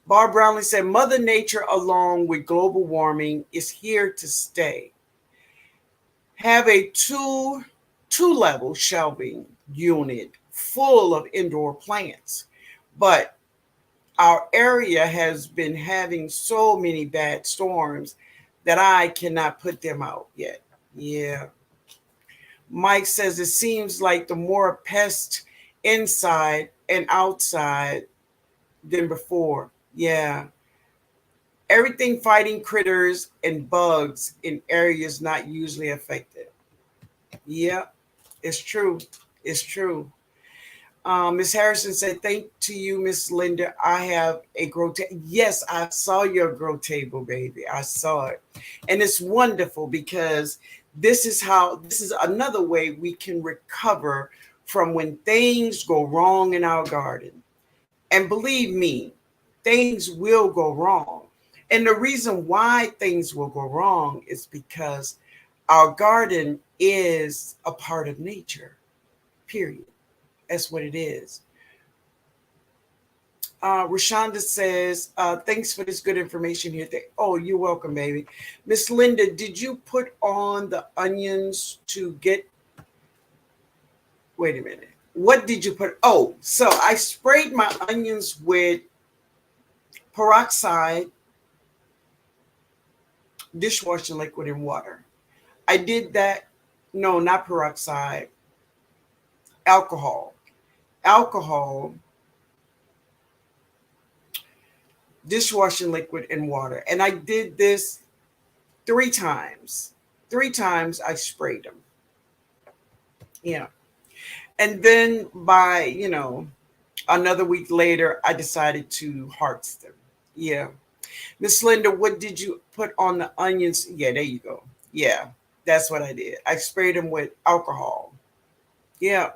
Barb Brownlee said, Mother Nature, along with global warming, is here to stay. Have a two-level shelving unit full of indoor plants. But our area has been having so many bad storms that I cannot put them out yet. Yeah. Mike says it seems like the more pests inside and outside than before. Yeah. Everything fighting critters and bugs in areas not usually affected. Yeah, it's true. It's true. Miss Harrison said, thank to you, Miss Linda. I have a grow table. Yes, I saw your grow table, baby. I saw it. And it's wonderful because this is another way we can recover from when things go wrong in our garden. And believe me, things will go wrong. And the reason why things will go wrong is because our garden is a part of nature, period. That's what it is. Rashonda says, thanks for this good information here. Oh, you're welcome, baby. Miss Linda, did you put on the onions to get, wait a minute. What did you put? Oh, so I sprayed my onions with peroxide, dishwashing liquid, and water. I did that. No, not peroxide. Alcohol. Alcohol, dishwashing liquid, and water. And I did this 3 times. 3 times I sprayed them. Yeah. And then by, another week later, I decided to harvest them. Yeah. Miss Linda, what did you put on the onions? Yeah, there you go. Yeah, that's what I did. I sprayed them with alcohol. Yeah.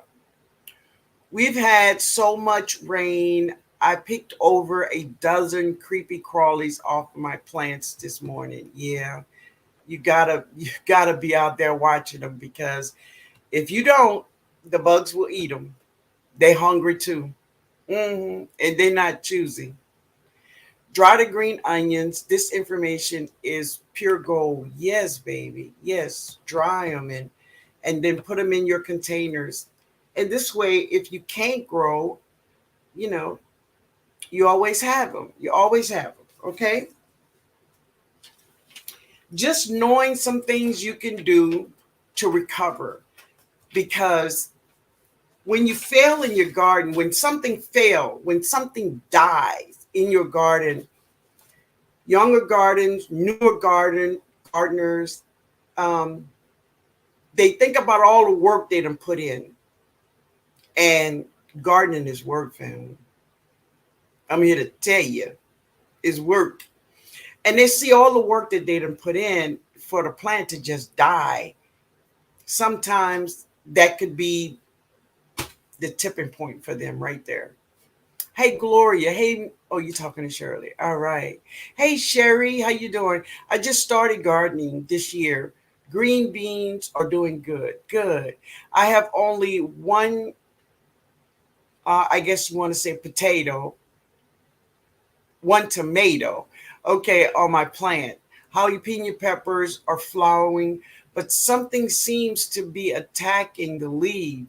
We've had so much rain. I picked over a dozen creepy crawlies off of my plants this morning. Yeah. You gotta be out there watching them, because if you don't, the bugs will eat them. They hungry too. And they're not choosy. Dry the green onions. This information is pure gold. Yes, baby. Yes, dry them and then put them in your containers. And this way, if you can't grow, you always have them. You always have them. Okay. Just knowing some things you can do to recover, because when you fail in your garden, when something dies in your garden, younger gardens, newer gardeners, they think about all the work they done put in. And gardening is work, family. I'm here to tell you, it's work. And they see all the work that they done put in for the plant to just die. Sometimes that could be the tipping point for them right there. Hey, Gloria. Hey, oh, you're talking to Shirley. All right. Hey, Sherry, how you doing? I just started gardening this year. Green beans are doing good. Good. I have only one, I guess you want to say one tomato, okay, on my plant. Jalapeno peppers are flowering, but something seems to be attacking the leaf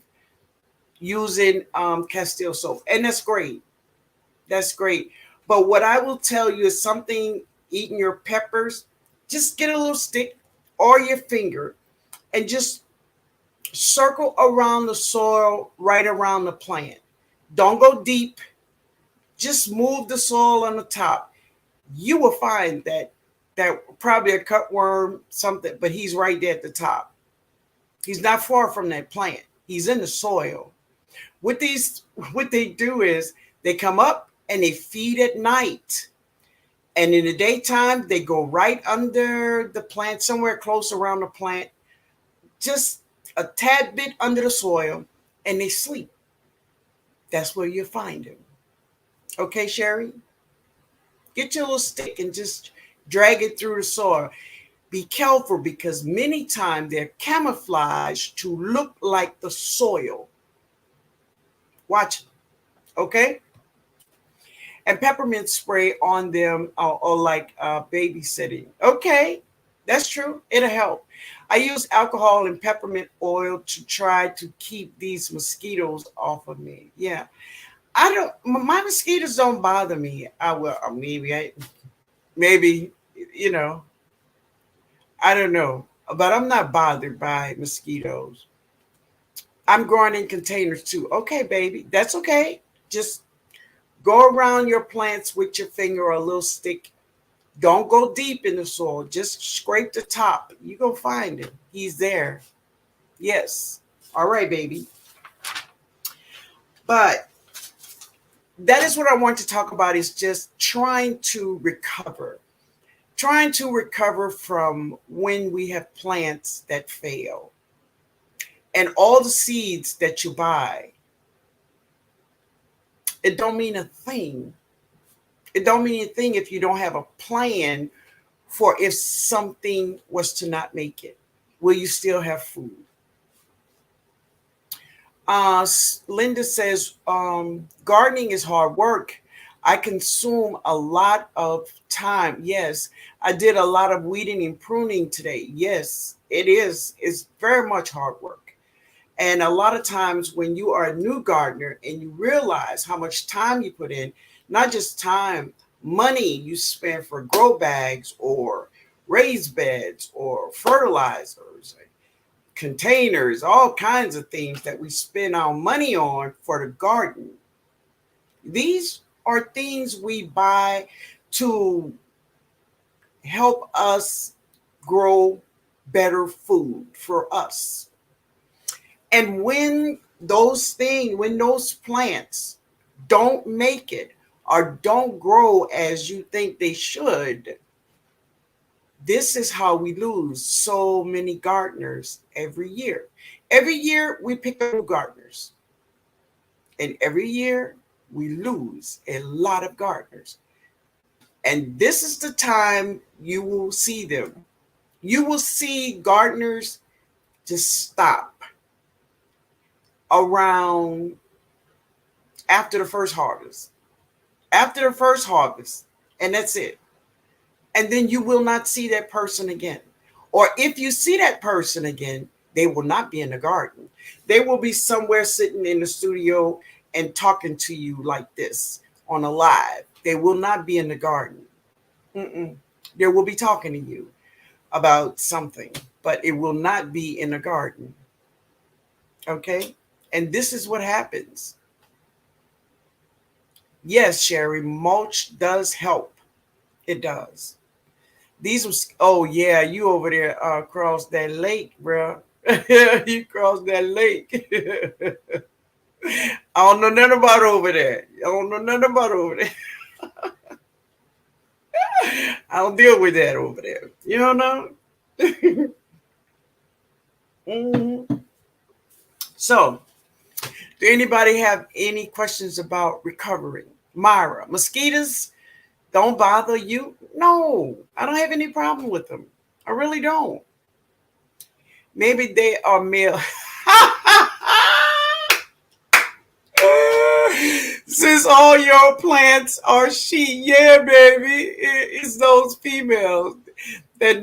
using Castile soap. And that's great. That's great. But what I will tell you is something eating your peppers, just get a little stick or your finger and just circle around the soil right around the plant. Don't go deep. Just move the soil on the top. You will find that probably a cutworm, something, but he's right there at the top. He's not far from that plant. He's in the soil. What they do is they come up and they feed at night. And in the daytime, they go right under the plant, somewhere close around the plant, just a tad bit under the soil, and they sleep. That's where you'll find them. Okay, Sherry? Get your little stick and just Drag it through the soil. Be careful because many times they're camouflaged to look like the soil. Watch, okay? And peppermint spray on them or like babysitting. Okay, that's true. It'll help. I use alcohol and peppermint oil to try to keep these mosquitoes off of me. Yeah, I don't. My mosquitoes don't bother me. I will maybe you know I don't know, but I'm not bothered by mosquitoes. I'm growing in containers too. Okay, baby, that's okay. Just go around your plants with your finger or a little stick. Don't go deep in the soil. Just scrape the top. You go find him. He's there. Yes. All right, baby. But that is what I want to talk about is just trying to recover. Trying to recover from when we have plants that fail. And all the seeds that you buy, it don't mean a thing. It don't mean a thing if you don't have a plan for if something was to not make it. Will you still have food? Linda says, gardening is hard work. I consume a lot of time. Yes, I did a lot of weeding and pruning today. Yes, it is. It's very much hard work. And a lot of times when you are a new gardener and you realize how much time you put in, not just time, money you spend for grow bags or raised beds or fertilizers, containers, all kinds of things that we spend our money on for the garden. These are things we buy to help us grow better food for us. And when those plants don't make it or don't grow as you think they should, this is how we lose so many gardeners every year. Every year we pick up new gardeners, and every year we lose a lot of gardeners. And this is the time you will see them. You will see gardeners just stop around after the first harvest. After the first harvest, and that's it. And then you will not see that person again. Or if you see that person again, they will not be in the garden. They will be somewhere sitting in the studio and talking to you like this on a live. They will not be in the garden. Mm-mm. They will be talking to you about something, but it will not be in the garden. Okay? And this is what happens. Yes, Sherry, mulch does help. It does. These was yeah, you over there across that lake, bro. You crossed that lake. I don't know nothing about over there. I don't know nothing about over there. I don't deal with that over there. You don't know? Mhm. So, do anybody have any questions about recovering? Myra, mosquitoes don't bother you? No, I don't have any problem with them. I really don't. Maybe they are male. Since all your plants are she, yeah, baby, it's those females that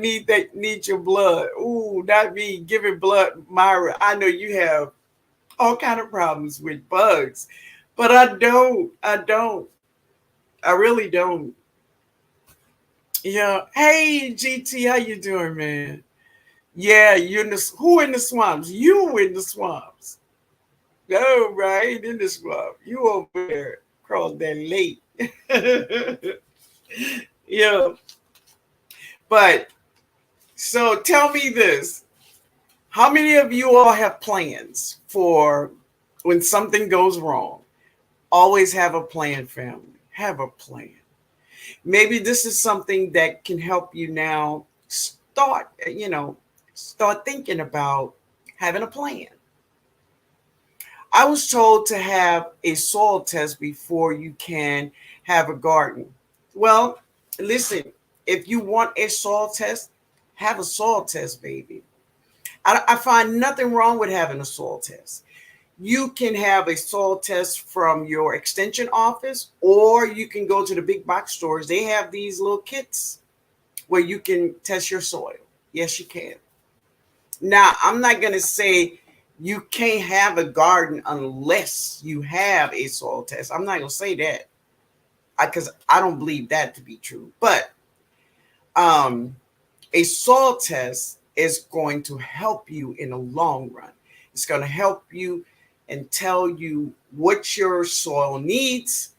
need your blood. Ooh, not me giving blood, Myra. I know you have all kind of problems with bugs, but I don't. I don't. I really don't. Yeah. Hey, GT, how you doing, man? Yeah, you in the who in the swamps? You in the swamps. No, right in the swamp. You over there across that lake. Yeah. But so tell me this. How many of you all have plans for when something goes wrong? Always have a plan, family. Have a plan. Maybe this is something that can help you now start thinking about having a plan. I was told to have a soil test before you can have a garden. Well, listen, If you want a soil test, have a soil test, baby. I find nothing wrong with having a soil test. You can have a soil test from your extension office, or you can go to the big box stores. They have these little kits where you can test your soil. Yes, you can. Now, I'm not going to say you can't have a garden unless you have a soil test. I'm not going to say that because I don't believe that to be true. But um, a soil test is going to help you in the long run. It's going to help you and tell you what your soil needs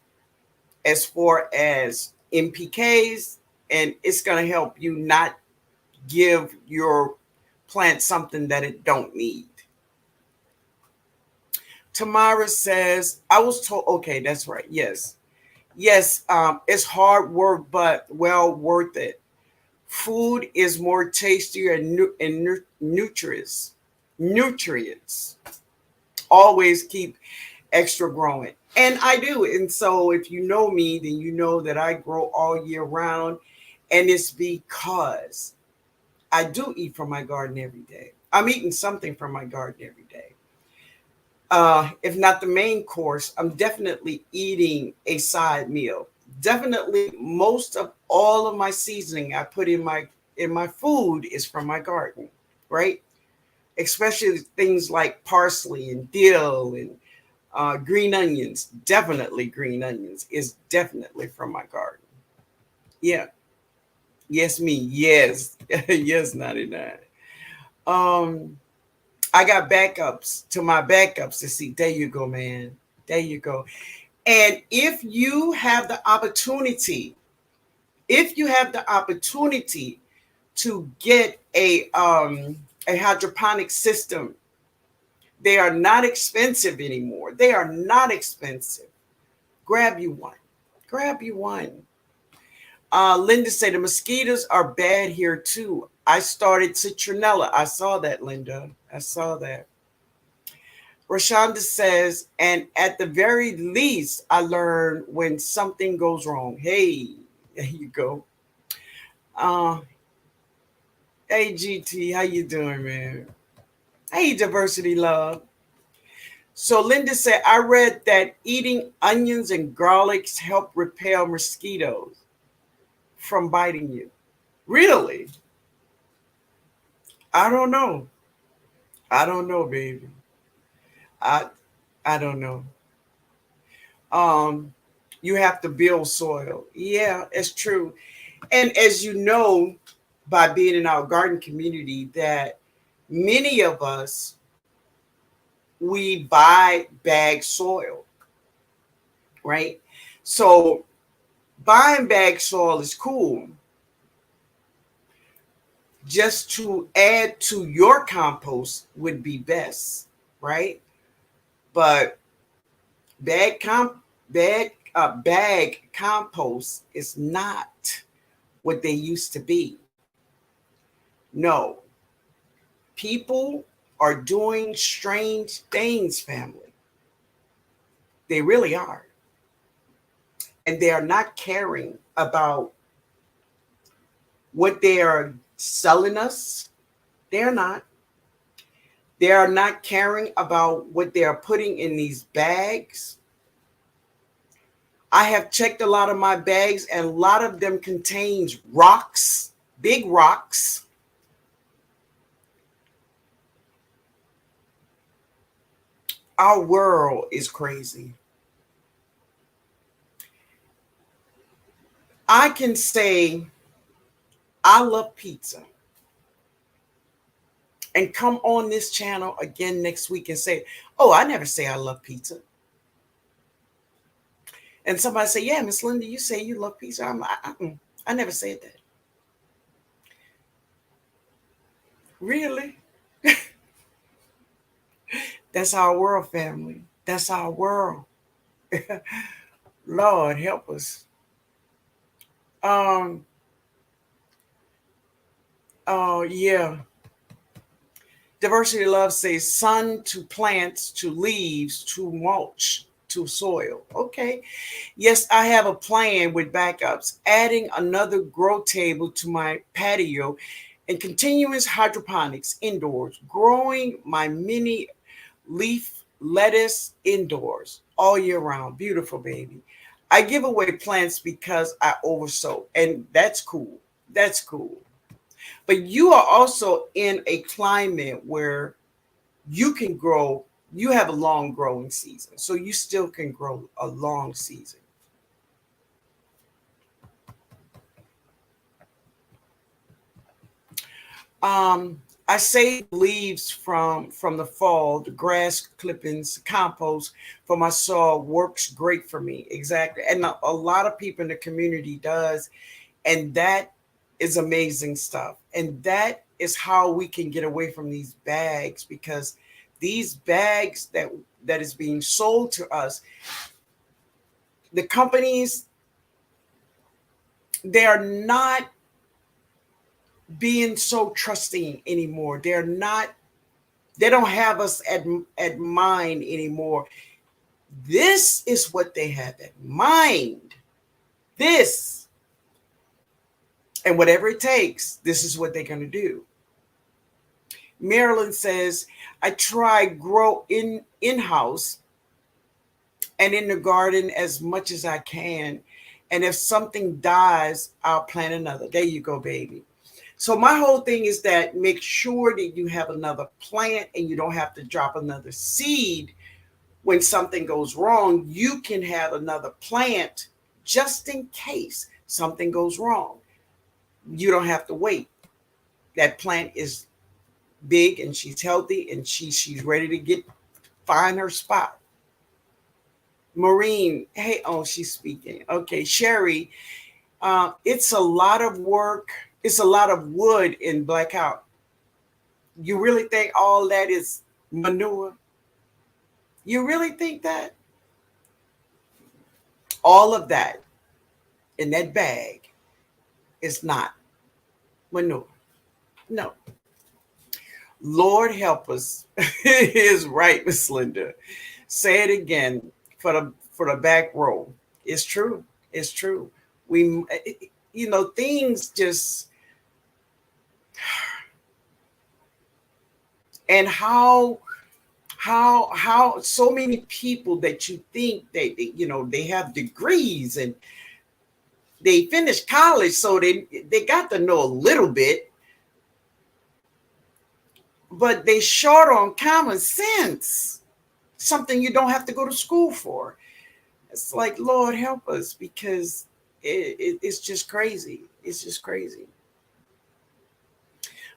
as far as NPKs, and it's going to help you not give your plant something that it don't need. Tamara says, I was told, okay, that's right. Yes. Yes, it's hard work, but well worth it. Food is more tastier and nutrients. Always keep extra growing. And I do. And so if you know me, then you know that I grow all year round. And it's because I do eat from my garden every day. I'm eating something from my garden every day. If not the main course, I'm definitely eating a side meal. Definitely most of all of my seasoning I put in my food is from my garden, right? Especially things like parsley and dill and green onions. Definitely green onions is definitely from my garden. Yeah. Yes, me. Yes. Yes, 99. Um, I got backups to my backups to see. There you go, man. There you go. And if you have the opportunity to get a hydroponic system, they are not expensive anymore. They are not expensive. Grab you one. Grab you one. Linda said the mosquitoes are bad here too. I started citronella. I saw that, Linda. I saw that. Rashonda says, and at the very least, I learn when something goes wrong. Hey, there you go. Uh, hey, GT, how you doing, man? Hey, diversity love. So Linda said, I read that eating onions and garlics help repel mosquitoes from biting you. Really? I don't know. I don't know, baby. I I don't know. Um, you have to build soil. Yeah, it's true. And as you know, by being in our garden community, that many of us we buy bag soil, right? So buying bag soil is cool just to add to your compost would be best, right? But bag comp bag compost is not what they used to be. No, people are doing strange things, family. They really are. And they are not caring about what they are selling us. They're not. They are not caring about what they are putting in these bags. I have checked a lot of my bags, and a lot of them contains rocks, big rocks. Our world is crazy. I can say I love pizza and come on this channel again next week and say, oh, I never say I love pizza. And somebody say, yeah, Miss Linda, you say you love pizza. I never said that. Really? That's our world, family. That's our world. Lord, help us. Um, oh, yeah. Diversity Love says sun to plants to leaves to mulch to soil. Okay. Yes, I have a plan with backups, adding another grow table to my patio and continuous hydroponics indoors, growing my mini leaf lettuce indoors all year round. Beautiful, baby. I give away plants because I oversow, and that's cool. That's cool. But you are also in a climate where you can grow, you have a long growing season. So you still can grow a long season. I save leaves from the fall, the grass clippings, compost for my soil works great for me. Exactly. And a lot of people in the community does. And that is amazing stuff. And that is how we can get away from these bags, because these bags that is being sold to us, the companies, they are not being so trusting anymore. They don't have us at mind anymore. This is what they have at mind. This, and whatever it takes, this is what they're going to do. Marilyn says, I try grow in-house and in the garden as much as I can. And if something dies, I'll plant another. There you go, baby. So my whole thing is that make sure that you have another plant and you don't have to drop another seed when something goes wrong. You can have another plant just in case something goes wrong. You don't have to wait. That plant is big and she's healthy and she's ready to find her spot. Maureen, hey, oh, she's speaking. Okay, Sherry, it's a lot of work. It's a lot of wood in blackout. You really think all that is manure? You really think that? All of that in that bag is not manure. No. Lord help us. Is right, Miss Linda. Say it again for the back row. It's true. It's true. We, things just, and how so many people that you think they have degrees and they finished college, so they got to know a little bit, but they short on common sense, something you don't have to go to school for. It's like, Lord help us, because it's just crazy. It's just crazy.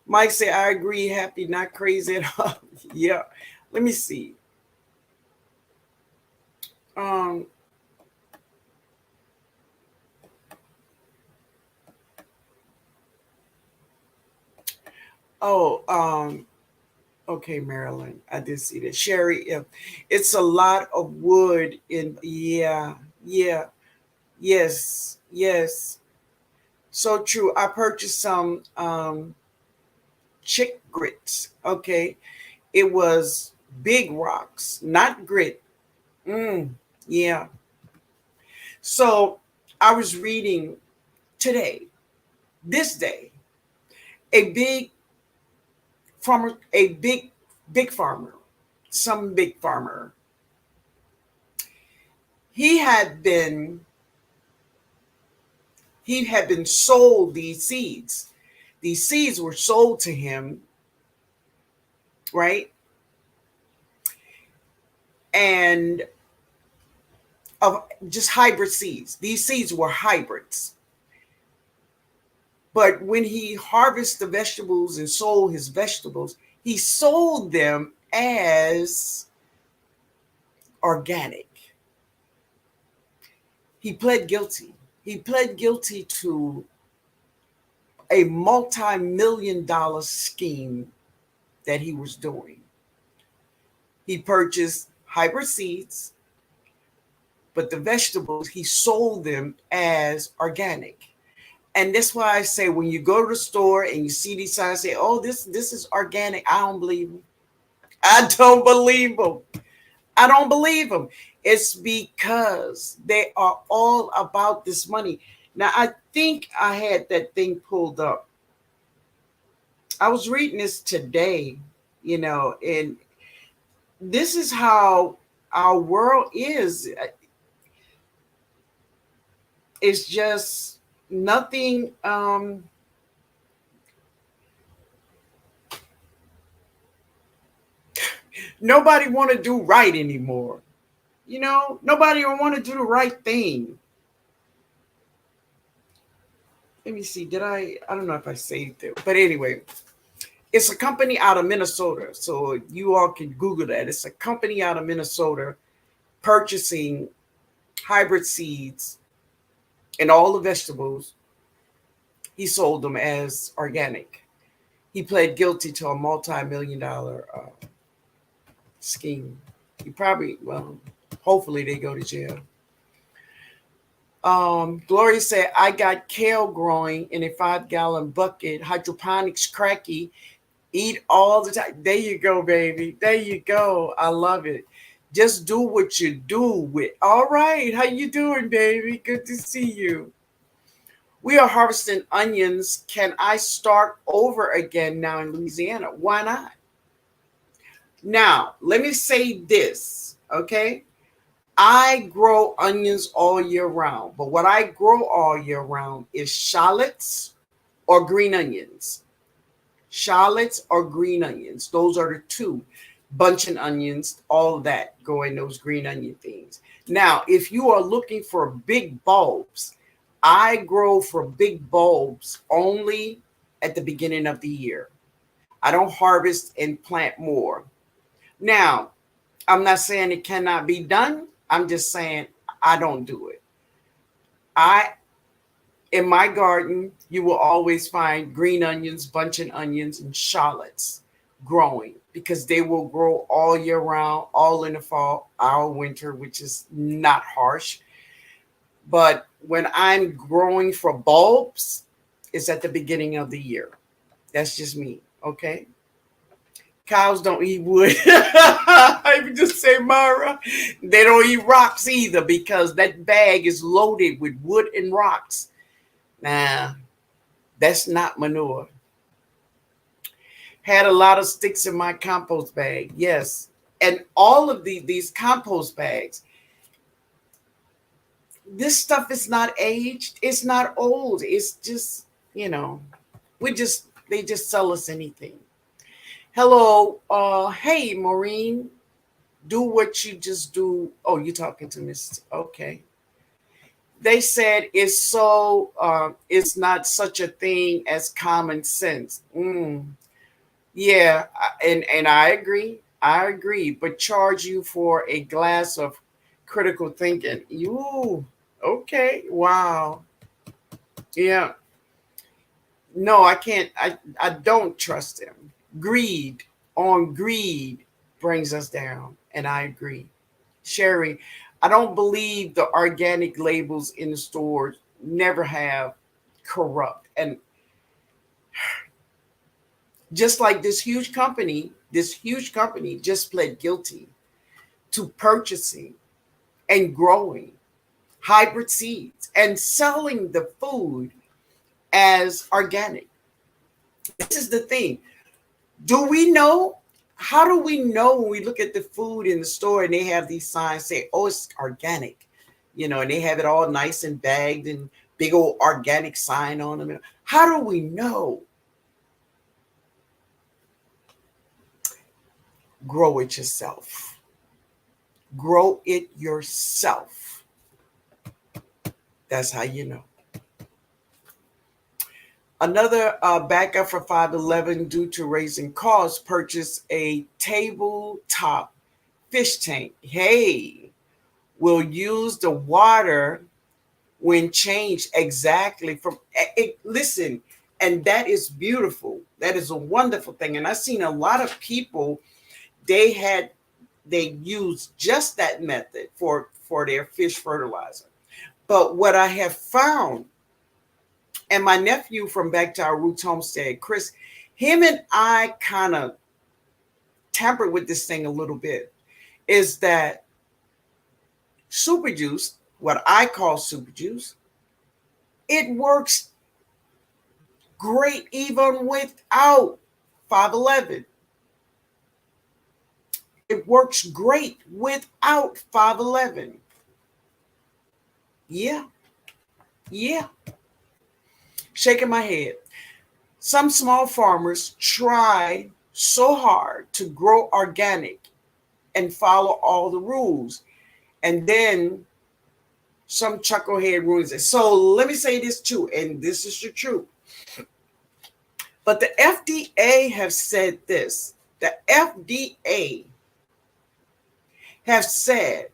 Mike said, I agree, happy, not crazy at all. Yeah. Let me see. Um, oh, okay, Marilyn, I did see that. Sherry, it's a lot of wood in, yeah, yeah, yes, yes. So true. I purchased some chick grits. Okay. It was big rocks, not grit. Yeah. So I was reading today, this day, a big farmer, big farmer, some big farmer. He had been sold these seeds. These seeds were sold to him, right? And of just hybrid seeds. These seeds were hybrids. But when he harvested the vegetables and sold his vegetables, he sold them as organic. He pled guilty. He pled guilty to a multi-million-dollar scheme that he was doing. He purchased hybrid seeds, but the vegetables, he sold them as organic. And that's why I say, when you go to the store and you see these signs, say, oh, this is organic. I don't believe them. I don't believe them. I don't believe them. It's because they are all about this money. Now, I think I had that thing pulled up. I was reading this today, and this is how our world is. It's just nothing. Nobody want to do right anymore. Nobody want to do the right thing. Let me see. I don't know if I saved it, but anyway, it's a company out of Minnesota. So you all can Google that. It's a company out of Minnesota purchasing hybrid seeds and all the vegetables. He sold them as organic. He pled guilty to a multi-million-dollar scheme. He probably, well, hopefully they go to jail. Gloria said, I got kale growing in a 5-gallon bucket, hydroponics cracky, eat all the time. There you go, baby. There you go. I love it. Just do what you do with. All right. How you doing, baby? Good to see you. We are harvesting onions. Can I start over again now in Louisiana? Why not? Now, let me say this, okay? I grow onions all year round, but what I grow all year round is shallots or green onions. Shallots or green onions. Those are the two. Bunching onions, all that go in those green onion things. Now, if you are looking for big bulbs, I grow for big bulbs only at the beginning of the year. I don't harvest and plant more. Now, I'm not saying it cannot be done. I'm just saying I don't do it. In my garden, you will always find green onions, bunching onions, and shallots growing because they will grow all year round, all in the fall, our winter, which is not harsh. But when I'm growing for bulbs, it's at the beginning of the year. That's just me, okay? Cows don't eat wood. I would just say, Mara, they don't eat rocks either because that bag is loaded with wood and rocks. Nah, that's not manure. Had a lot of sticks in my compost bag. Yes. And all of these compost bags, this stuff is not aged. It's not old. It's just, they just sell us anything. Hello. Hey, Maureen. Do what you just do. Oh, you're talking to Miss. Okay. They said it's not such a thing as common sense. Yeah, and I agree. I agree. But charge you for a glass of critical thinking. You okay? Wow. Yeah. No, I can't. I don't trust them. Greed brings us down, and I agree. Sherry, I don't believe the organic labels in the stores never have corrupt. And just like this huge company just pled guilty to purchasing and growing hybrid seeds and selling the food as organic. This is the thing. Do we know? How do we know when we look at the food in the store and they have these signs say, oh, it's organic, and they have it all nice and bagged and big old organic sign on them? How do we know? Grow it yourself. Grow it yourself. That's how you know. Another backup for 511 due to raising costs purchased a tabletop fish tank. Hey, will use the water when changed exactly from it. Listen, and that is beautiful. That is a wonderful thing. And I've seen a lot of people, they used just that method for their fish fertilizer. But what I have found, and my nephew from Back to Our Roots Homestead, Chris, him and I kind of tampered with this thing a little bit. is that super juice, what I call super juice, it works great even without 511. It works great without 511. Yeah, yeah. Shaking my head. Some small farmers try so hard to grow organic and follow all the rules. And then some chucklehead ruins it. So let me say this too, and this is the truth. But the FDA have said this. The FDA have said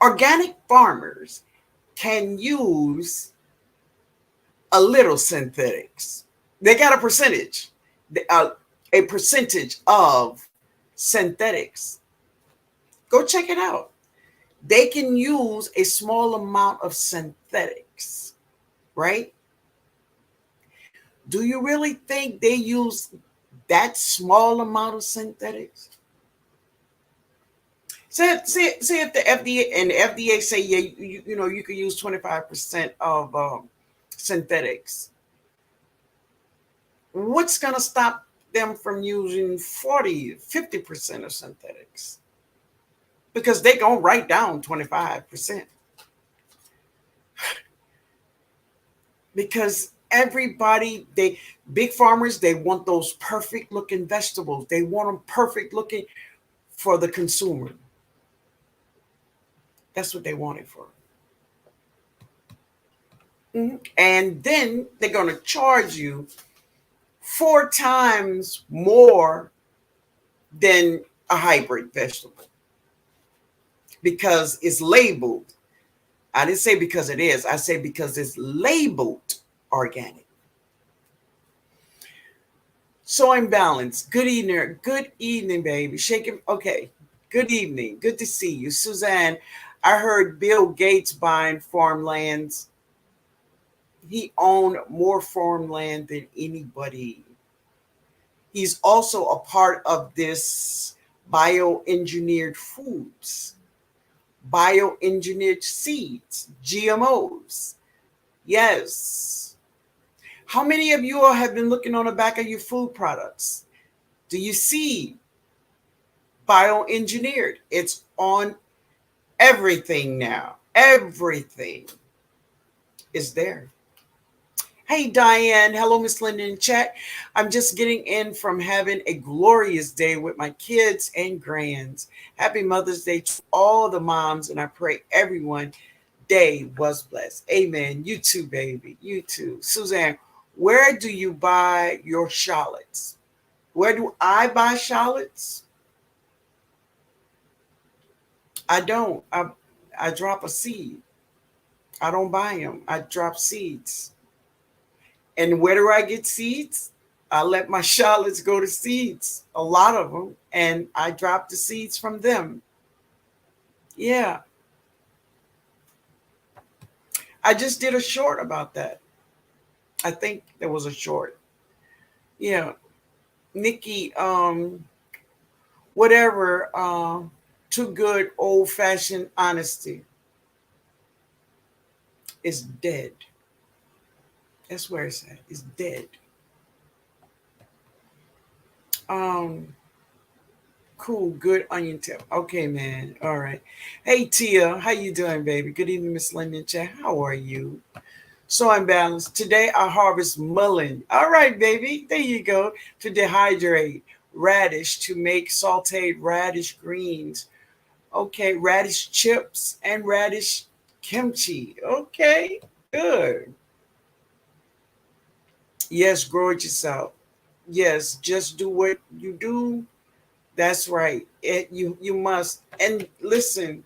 organic farmers can use a little synthetics. They got a percentage of synthetics. Go check it out. They can use a small amount of synthetics, right? Do you really think they use that small amount of synthetics? See if the FDA say, yeah, you know, you could use 25% of synthetics. What's going to stop them from using 40, 50% of synthetics? Because they going to write down 25%. Because everybody, big farmers, they want those perfect looking vegetables. They want them perfect looking for the consumer. That's what they want it for. And then they're going to charge you 4 times more than a hybrid vegetable because it's labeled. I didn't say because it is. I say because it's labeled organic. So I'm balanced. Good evening. Good evening, baby. Shaking. Okay. Good evening. Good to see you. Suzanne, I heard Bill Gates buying farmlands. He owned more farmland than anybody. He's also a part of this bioengineered foods, bioengineered seeds, GMOs. Yes. How many of you all have been looking on the back of your food products? Do you see bioengineered? It's on everything now. Everything is there. Hey, Diane. Hello, Miss Linda in chat. I'm just getting in from having a glorious day with my kids and grands. Happy Mother's Day to all the moms, and I pray everyone day was blessed. Amen. You too, baby. You too. Suzanne, where do you buy your shallots? Where do I buy shallots? I don't. I drop a seed. I don't buy them. I drop seeds. And where do I get seeds? I let my shallots go to seeds, a lot of them, and I drop the seeds from them. Yeah. I just did a short about that. I think there was a short. Yeah. Nikki, whatever, too good old fashioned honesty is dead. That's where it's at. It's dead. Um, cool, good onion tip. Okay, man. All right. Hey Tia, how you doing, baby? Good evening, Miss Linda Chat. How are you? So I'm balanced. Today I harvest mullein. All right, baby. There you go. To dehydrate radish to make sauteed radish greens. Okay, radish chips and radish kimchi. Okay, good. Yes, grow it yourself. Yes, just do what you do. That's right. You must. And listen,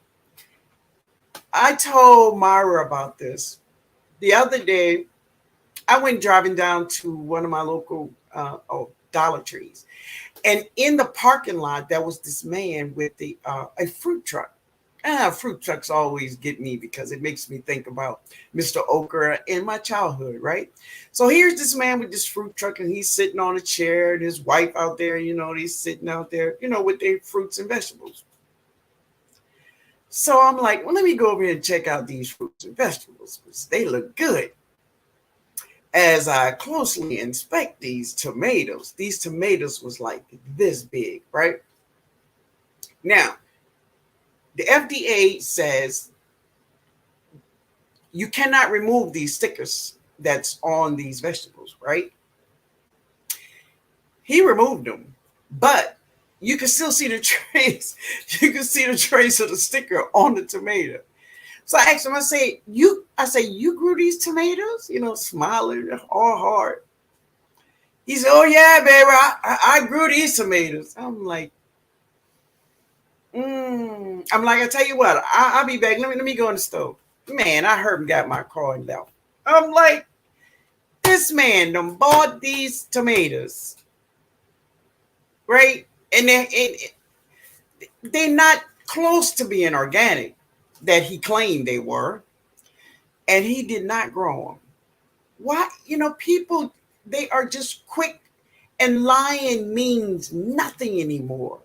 I told Myra about this the other day. I went driving down to one of my local Dollar Trees, and in the parking lot, there was this man with a fruit truck. Fruit trucks always get me because it makes me think about Mr. Okra in my childhood, right? So here's this man with this fruit truck, and he's sitting on a chair, and his wife out there, you know, he's sitting out there, you know, with their fruits and vegetables. So I'm like, well, let me go over here and check out these fruits and vegetables because they look good. As I closely inspect these tomatoes was like this big, right? Now, the FDA says you cannot remove these stickers that's on these vegetables, right? He removed them, but you can still see the trace. You can see the trace of the sticker on the tomato. So I asked him, I say, you grew these tomatoes? Smiling all hard. He said, oh yeah, baby, I grew these tomatoes. I'm like, I'm like, I tell you what, I'll be back. Let me go in the stove. Man, I heard him got my car and left. I'm like, this man done bought these tomatoes, right? And they're not close to being organic that he claimed they were. And he did not grow them. Why? People, they are just quick, and lying means nothing anymore.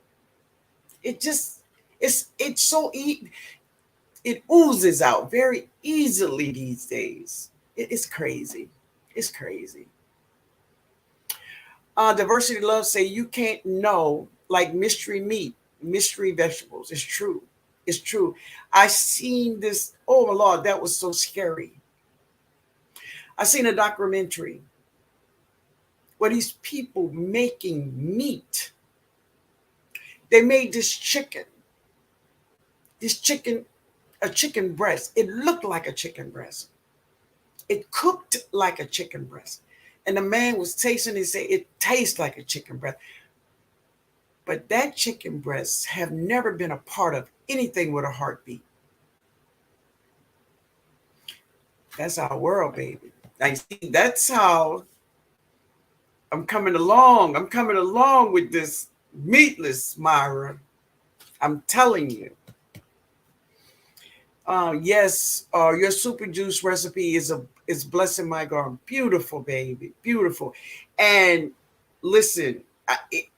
It just, it's so, it oozes out very easily these days. It's crazy. It's crazy. Diversity Love say you can't know, like mystery meat, mystery vegetables. It's true. It's true. I seen this. Oh my Lord, that was so scary. I seen a documentary where these people making meat. They made this chicken, a chicken breast. It looked like a chicken breast. It cooked like a chicken breast. And the man was tasting it, say it tastes like a chicken breast. But that chicken breasts have never been a part of anything with a heartbeat. That's our world, baby. I see, that's how I'm coming along. I'm coming along with this meatless, Myra. I'm telling you. Yes, your super juice recipe is blessing my garden. Beautiful, baby, beautiful. And listen,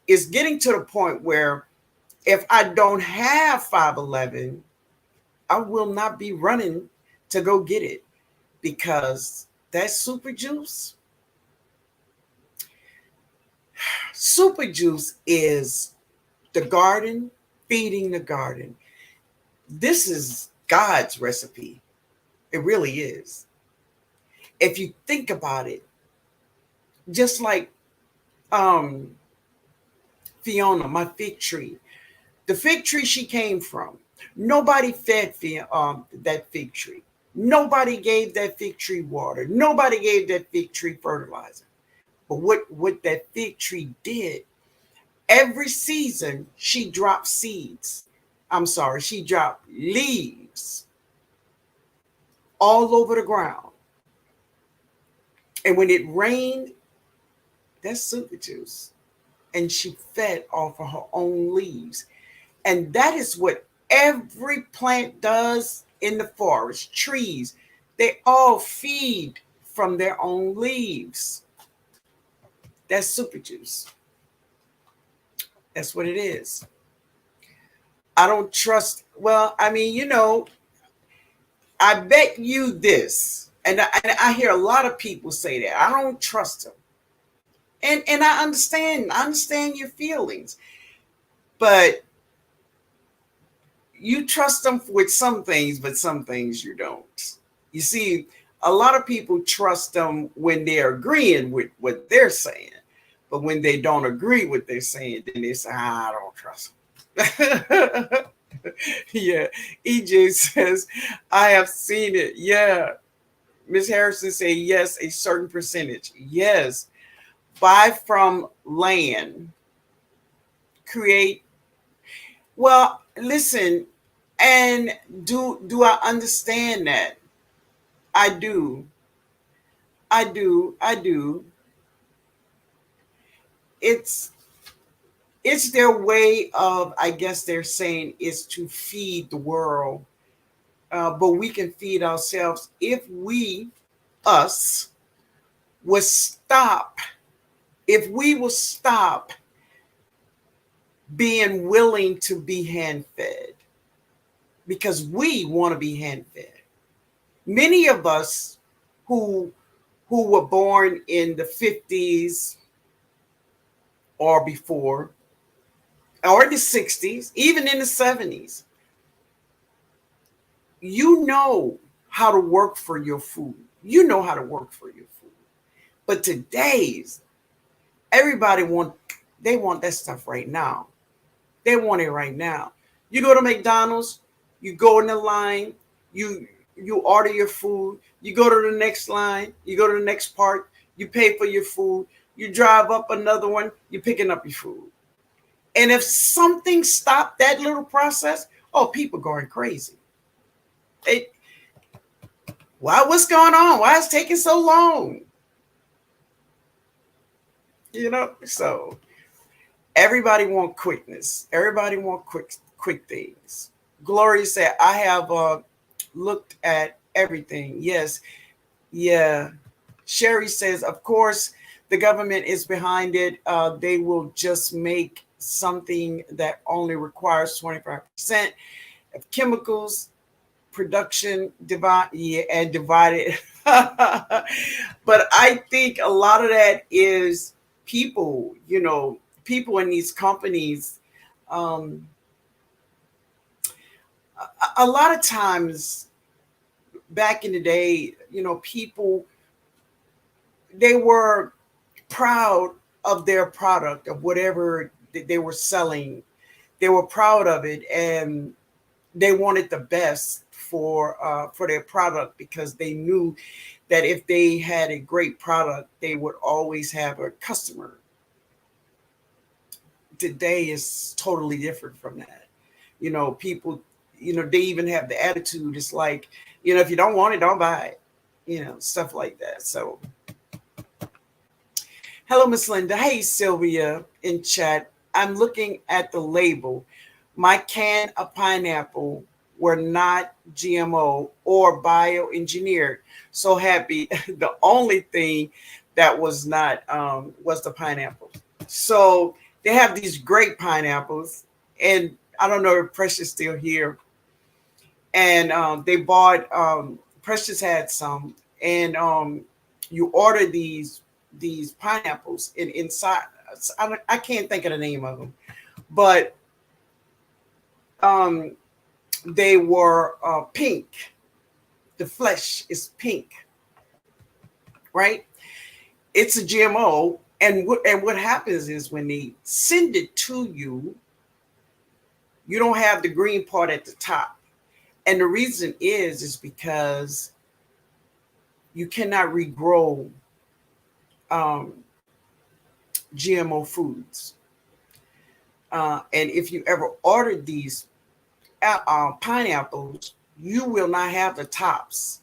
it's getting to the point where if I don't have 511, I will not be running to go get it because that super juice is the garden feeding the garden. This is God's recipe. It really is. If you think about it, just like um, Fiona, my fig tree, the fig tree she came from, nobody fed that fig tree. Nobody gave that fig tree water. Nobody gave that fig tree fertilizer. But what that fig tree did, every season she dropped seeds. I'm sorry, she dropped leaves all over the ground. And when it rained, that's super juice. And she fed off of her own leaves. And that is what every plant does in the forest. Trees, they all feed from their own leaves. That's super juice. That's what it is. I don't trust, well, I mean, I bet you this, and I hear a lot of people say that. I don't trust them. And I understand your feelings, but you trust them with some things, but some things you don't. You see, a lot of people trust them when they're agreeing with what they're saying, but when they don't agree with what they're saying, then they say, I don't trust them. Yeah, EJ says, I have seen it. Yeah. Miss Harrison say yes, a certain percentage. Yes. Buy from land. Create. Well, listen, and do I understand that? I do. I do. I do. It's it's their way of, I guess they're saying, is to feed the world. But we can feed ourselves if us, would stop, if we will stop being willing to be hand fed. because we want to be hand fed. Many of us who were born in the 50s or before, or the 60s, even in the 70s, you know how to work for your food. You know how to work for your food. But today's everybody they want that stuff right now. They want it right now. You go to McDonald's, you go in the line, you you order your food, you go to the next line, you go to the next part, you pay for your food, you drive up another one, you're picking up your food. And if something stopped that little process, oh, people going crazy. It, what's going on? Why is it taking so long? So everybody want quickness. Everybody want quick things. Gloria said, I have looked at everything. Yes. Yeah. Sherry says, of course, the government is behind it. They will just make something that only requires 25% of chemicals production divide it. But I think a lot of that is people, people in these companies. Um, a lot of times back in the day, people, they were proud of their product, of whatever they were selling. They were proud of it, and they wanted the best for their product, because they knew that if they had a great product, they would always have a customer. Today is totally different from that. People, they even have the attitude. It's like, if you don't want it, don't buy it. Stuff like that. So, hello, Miss Linda. Hey, Sylvia in chat. I'm looking at the label. My can of pineapple were not GMO or bioengineered. So happy. The only thing that was not was the pineapple. So they have these great pineapples, and I don't know if Precious still here. And they bought Precious had some, and you order these pineapples inside. I can't think of the name of them, but um, they were pink. The flesh is pink, right? It's a GMO, and what happens is when they send it to you, you don't have the green part at the top, and the reason is because you cannot regrow GMO foods, and if you ever ordered these pineapples, you will not have the tops.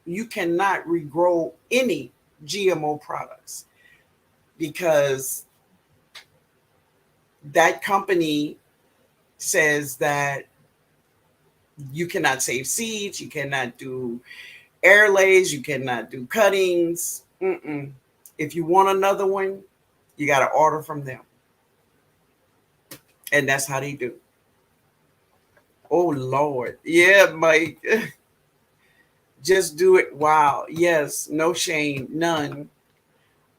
You cannot regrow any GMO products, because that company says that you cannot save seeds, you cannot do air lays, you cannot do cuttings. If you want another one, you got to order from them. And that's how they do. Oh, Lord. Yeah, Mike. Just do it. Wow. Yes. No shame. None.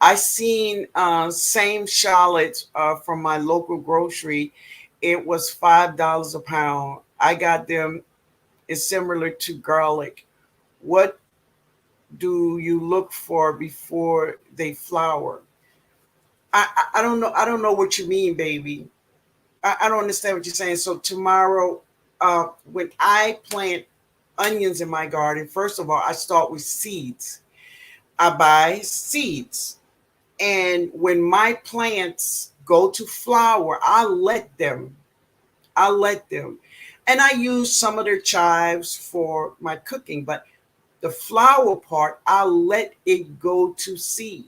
I seen same shallots from my local grocery. It was $5 a pound. I got them. It's similar to garlic. What do you look for before they flower? I don't know. I don't know what you mean, baby. I don't understand what you're saying. So tomorrow, when I plant onions in my garden, first of all, I start with seeds. I buy seeds. And when my plants go to flower, I let them. And I use some of their chives for my cooking, but the flower part, I let it go to seed.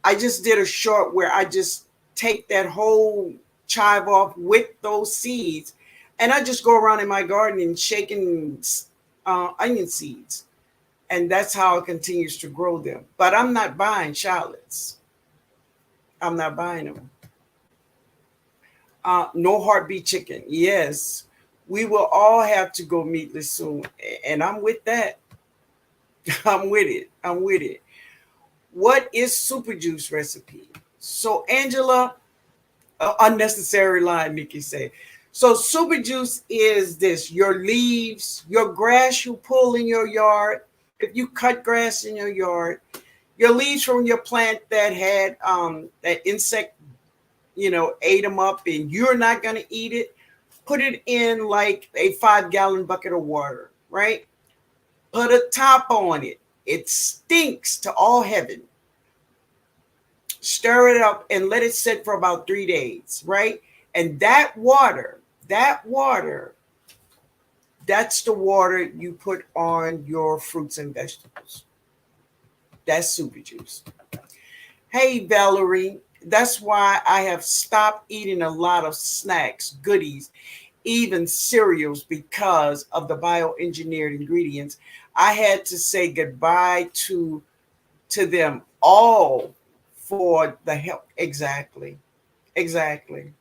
I just did a short where I just take that whole chive off with those seeds, and I just go around in my garden and shaking onion seeds, and that's how it continues to grow them. But I'm not buying shallots. I'm not buying them. No heartbeat chicken. Yes. We will all have to go meatless soon, and I'm with that. I'm with it. I'm with it. What is super juice recipe? So Angela, unnecessary line, Nikki say. So super juice is this: your leaves, your grass you pull in your yard. If you cut grass in your yard, your leaves from your plant that had that insect, ate them up, and you're not gonna eat it. Put it in like a 5 gallon bucket of water, right? Put a top on it. It stinks to all heaven. Stir it up and let it sit for about 3 days, right? And that water, that's the water you put on your fruits and vegetables. That's super juice. Hey, Valerie, that's why I have stopped eating a lot of snacks, goodies, even cereals because of the bioengineered ingredients. I had to say goodbye to them all for the help. Exactly. Exactly.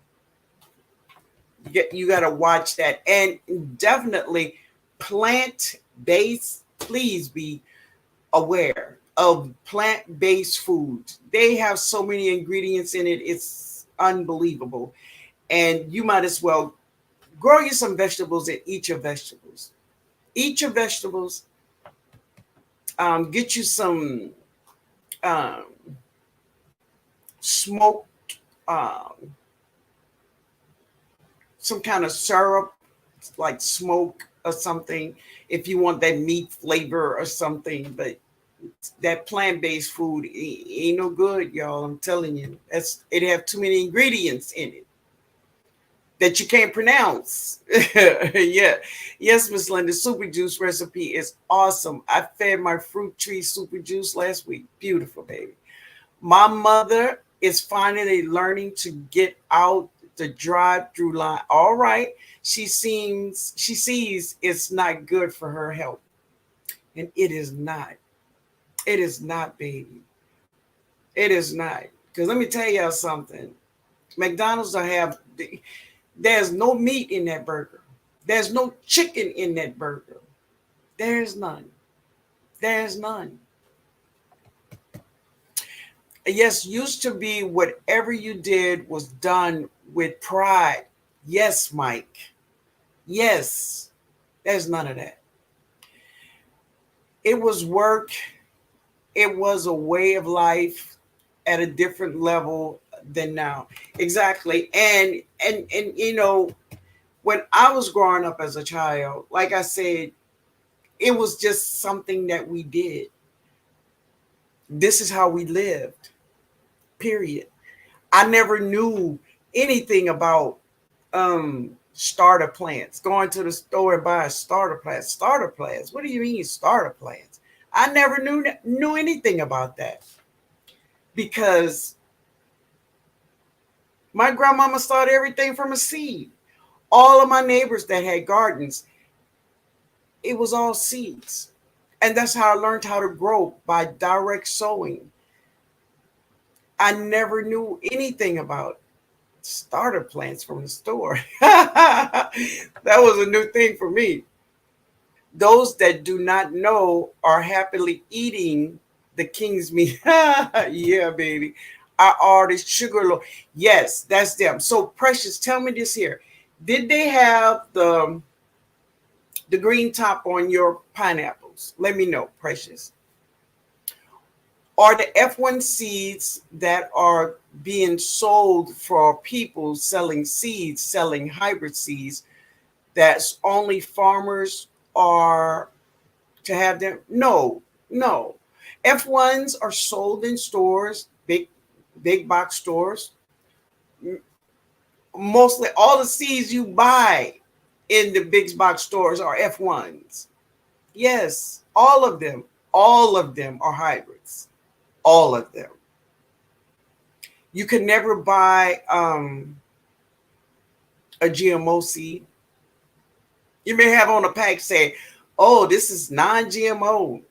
You got to watch that. And definitely plant based, please be aware of plant based foods. They have so many ingredients in it, it's unbelievable. And you might as well grow you some vegetables and eat your vegetables. Eat your vegetables. Get you um, smoked, um, some kind of syrup, like smoke or something, if you want that meat flavor or something. But that plant-based food ain't no good, y'all. I'm telling you, it have too many ingredients in it that you can't pronounce. Yeah, yes, Miss Linda. Super juice recipe is awesome. I fed my fruit tree super juice last week. Beautiful, baby. My mother is finally learning to get out the drive-through line. All right, she sees it's not good for her health, and it is not. It is not, baby. It is not. Because let me tell y'all something. McDonald's will have there's no meat in that burger. There's no chicken in that burger. There's none. There's none. Yes, used to be whatever you did was done with pride. Yes, Mike. Yes. There's none of that. It was work. It was a way of life at a different level than now. Exactly. And when I was growing up as a child, like I said, it was just something that we did. This is how we lived. Period. I never knew anything about starter plants. Going to the store and buy a starter plant. Starter plants. What do you mean starter plants? I never knew anything about that because my grandmama started everything from a seed. All of my neighbors that had gardens, it was all seeds. And that's how I learned how to grow, by direct sowing. I never knew anything about starter plants from the store. That was a new thing for me. Those that do not know are happily eating the king's meat. Yeah, baby. Our artist Sugarloaf. Yes, that's them. So Precious, tell me this here. Did they have the green top on your pineapples? Let me know, Precious. Are the F1 seeds that are being sold for people selling seeds, selling hybrid seeds, that's only farmers are to have them? No, no. F1s are sold in stores, big box stores. Mostly all the seeds you buy in the big box stores are F1s. Yes, all of them. All of them are hybrids. All of them. You can never buy a GMO seed. You may have on a pack say, "Oh, this is non-GMO."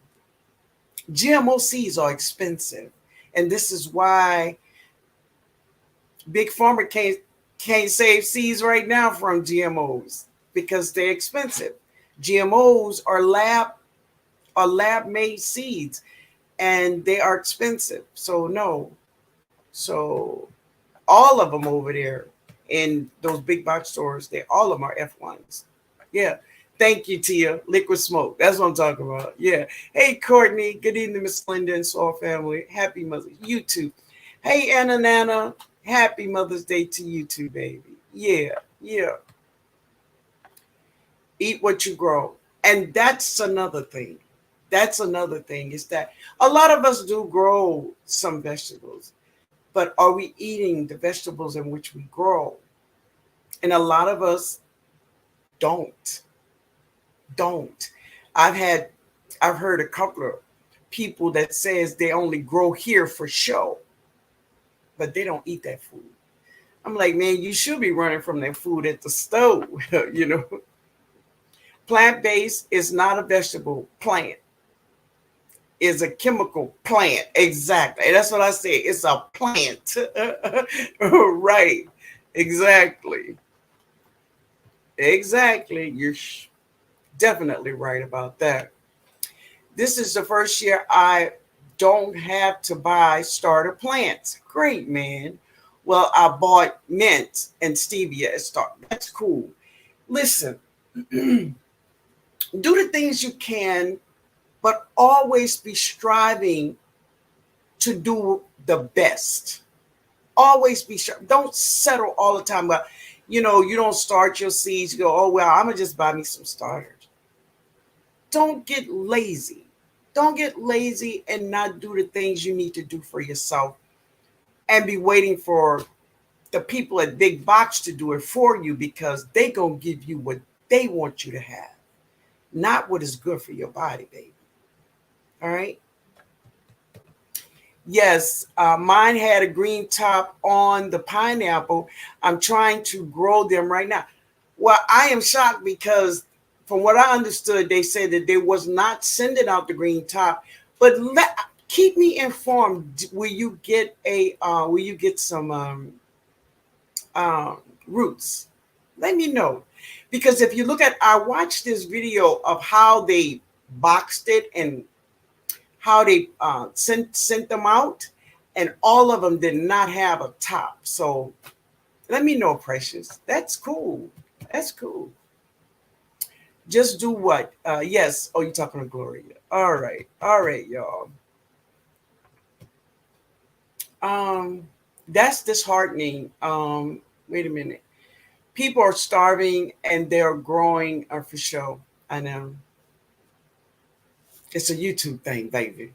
GMO seeds are expensive, and this is why big pharma can't save seeds right now from GMOs, because they're expensive. GMOs are lab made seeds, and they are expensive. So no. So all of them over there in those big box stores, they all of them are F1s. Yeah. Thank you, Tia. Liquid Smoke. That's what I'm talking about. Yeah. Hey, Courtney. Good evening, Miss Linda and Soul family. Happy Mother's. You too. Hey, Anna Nana. Happy Mother's Day to you too, baby. Yeah. Yeah. Eat what you grow. And that's another thing. That's another thing is that a lot of us do grow some vegetables, but are we eating the vegetables in which we grow? And a lot of us don't. Don't. I've had, I've heard a couple of people that says they only grow here for show, but they don't eat that food. I'm like, man, you should be running from that food at the stove. You know, plant-based is not a vegetable plant, is a chemical plant. Exactly. That's what I say. It's a plant. Right. Exactly. Exactly. You're definitely right about that. This is the first year I don't have to buy starter plants. Great, man. Well, I bought mint and stevia at start. That's cool. Listen, do the things you can, but always be striving to do the best. Always be sure. Don't settle all the time. But you know, you don't start your seeds. You go, oh well, I'm gonna just buy me some starters. Don't get lazy. Don't get lazy and not do the things you need to do for yourself and be waiting for the people at Big Box to do it for you because they gonna give you what they want you to have, not what is good for your body, baby. All right. Yes, mine had a green top on the pineapple. I'm trying to grow them right now. Well, I am shocked because from what I understood, they said that they was not sending out the green top. But keep me informed. Will you get a? Will you get some roots? Let me know, because if you look at, I watched this video of how they boxed it and how they sent them out, and all of them did not have a top. So let me know, Precious. That's cool. That's cool. Just do what? Yes. Oh, you're talking to Gloria. All right, y'all. Um, that's disheartening. Wait a minute. People are starving and they're growing for show. I know. It's a YouTube thing, baby.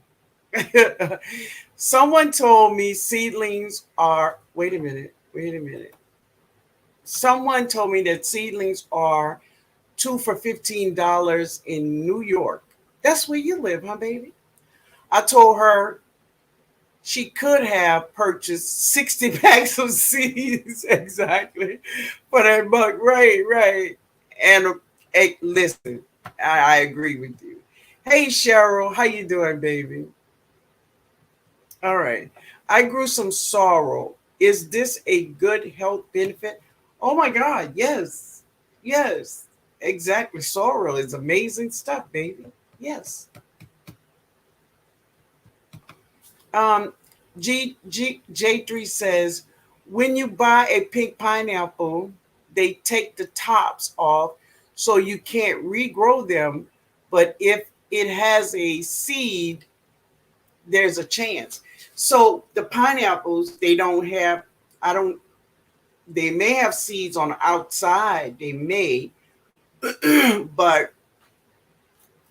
Someone told me seedlings are, wait a minute. Someone told me that seedlings are two for $15 in New York. That's where you live, huh, baby? I told her she could have purchased 60 packs of seeds exactly for that buck. Right, right. And hey, listen, I agree with you. Hey, Cheryl, how you doing, baby? All right. I grew some sorrel. Is this a good health benefit? Oh my God, yes. Yes. Exactly. Sorrel is amazing stuff, baby. Yes. Um J3 says when you buy a pink pineapple, they take the tops off so you can't regrow them, but if it has a seed, there's a chance. So the pineapples, they don't have, I don't, they may have seeds on the outside, they may, but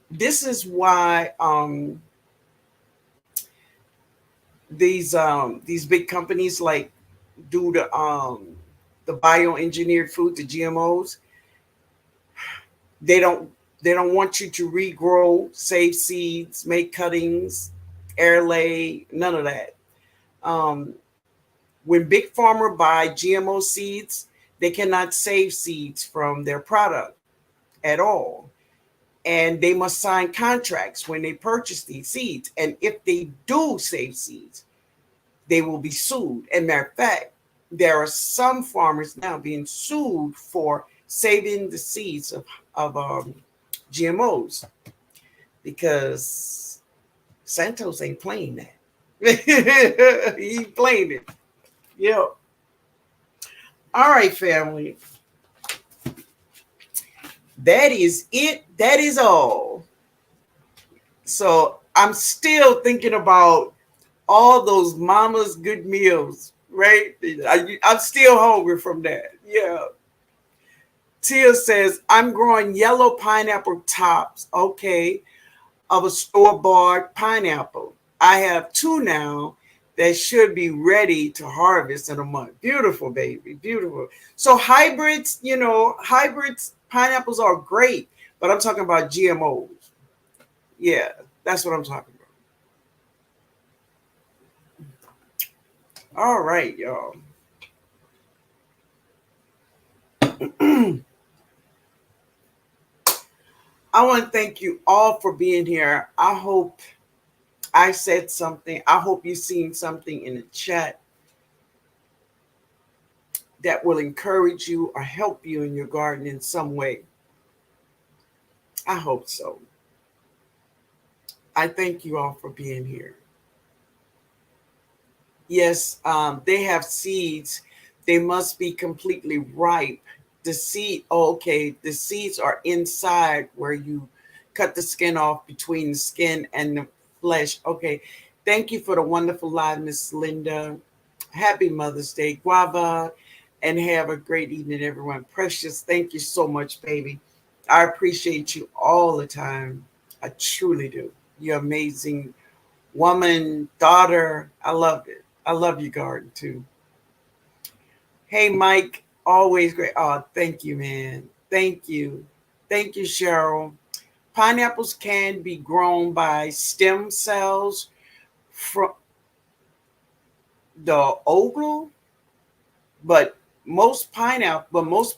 this is why these big companies like do the bioengineered food, the GMOs, they don't they don't want you to regrow, save seeds, make cuttings, air lay, none of that. Um, when big pharma buy GMO seeds, they cannot save seeds from their product at all. And they must sign contracts when they purchase these seeds. And if they do save seeds, they will be sued. And matter of fact, there are some farmers now being sued for saving the seeds of GMOs, because Santos ain't playing that. He ain't playing it. Yeah. All right, family. That is it. That is all. So I'm still thinking about all those mama's good meals, right? I'm still hungry from that. Yeah. Tia says, I'm growing yellow pineapple tops, okay, of a store-bought pineapple. I have two now that should be ready to harvest in a month. Beautiful, baby, beautiful. So hybrids, hybrids, pineapples are great, but I'm talking about GMOs. Yeah, that's what I'm talking about. All right, y'all. I want to thank you all for being here. I hope I said something. I hope you've seen something in the chat that will encourage you or help you in your garden in some way. I hope so. I thank you all for being here. Yes, they have seeds. They must be completely ripe. The seed, okay, the seeds are inside where you cut the skin off between the skin and the flesh. Okay, thank you for the wonderful live, Miss Linda. Happy Mother's Day, Guava, and have a great evening, everyone. Precious, thank you so much, baby. I appreciate you all the time. I truly do. You're amazing woman, daughter. I love it. I love your garden too. Hey, Mike, always great. Oh, thank you, man. Thank you. Thank you, Cheryl. Pineapples can be grown by stem cells from the oval, but most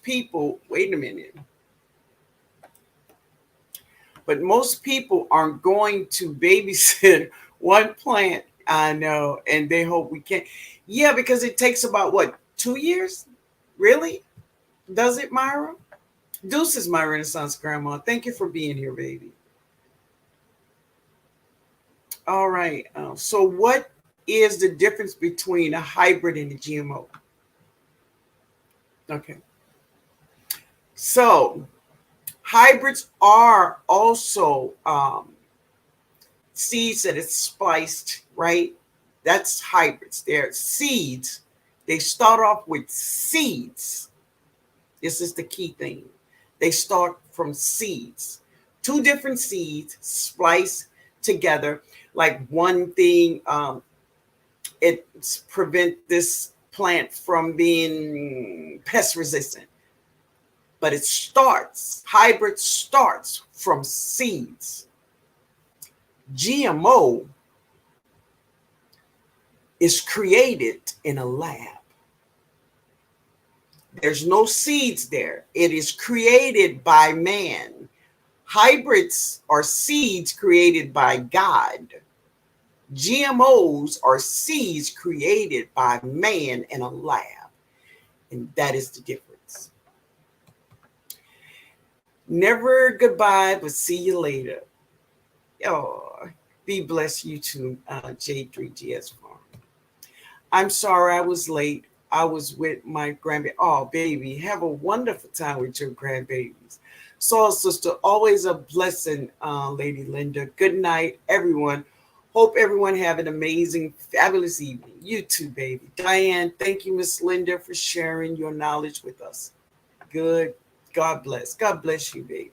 people, wait a minute. But most people aren't going to babysit one plant. I know, and they hope we can. Yeah, because it takes about what, 2 years? Really? Does it, Myra? Deuces, my Renaissance grandma. Thank you for being here, baby. All right. So, what is the difference between a hybrid and a GMO? Okay. So, hybrids are also seeds that is spliced, right? That's hybrids. They're seeds. They start off with seeds. This is the key thing. They start from seeds. Two different seeds spliced together. Like one thing, it prevent this plant from being pest resistant. But hybrid starts from seeds. GMO is created in a lab. There's no seeds there. It is created by man. Hybrids are seeds created by God. GMOs are seeds created by man in a lab. And that is the difference. Never goodbye, but see you later. Oh, be blessed, you too, J3GS Farm. I'm sorry I was late. I was with my grandbaby. Oh, baby, have a wonderful time with your grandbabies. Soul sister, always a blessing, Lady Linda. Good night, everyone. Hope everyone have an amazing, fabulous evening. You too, baby. Diane, thank you, Miss Linda, for sharing your knowledge with us. Good. God bless. God bless you, baby.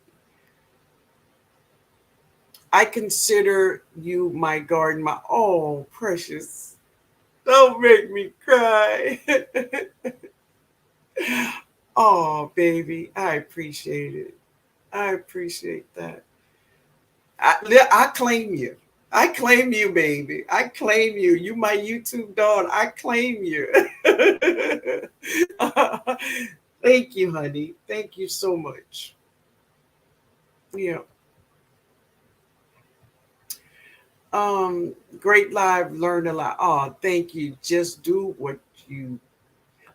I consider you my garden, oh, precious. Don't make me cry. Oh, baby, I appreciate it. I appreciate that. I claim you. I claim you, baby. I claim you. You my YouTube daughter. I claim you. Thank you, honey. Thank you so much. Yeah. Great live, learn a lot. Oh, thank you. Just do what you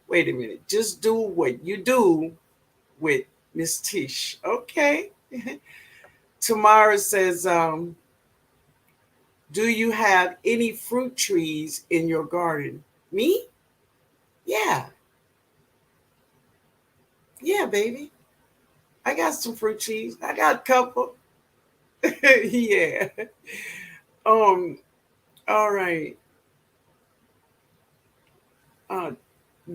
wait a minute. Just do what you do with Miss Tish. Okay. Tamara says, do you have any fruit trees in your garden? Me? Yeah. Yeah, baby. I got some fruit trees. I got a couple. Yeah. Um, all right. Uh,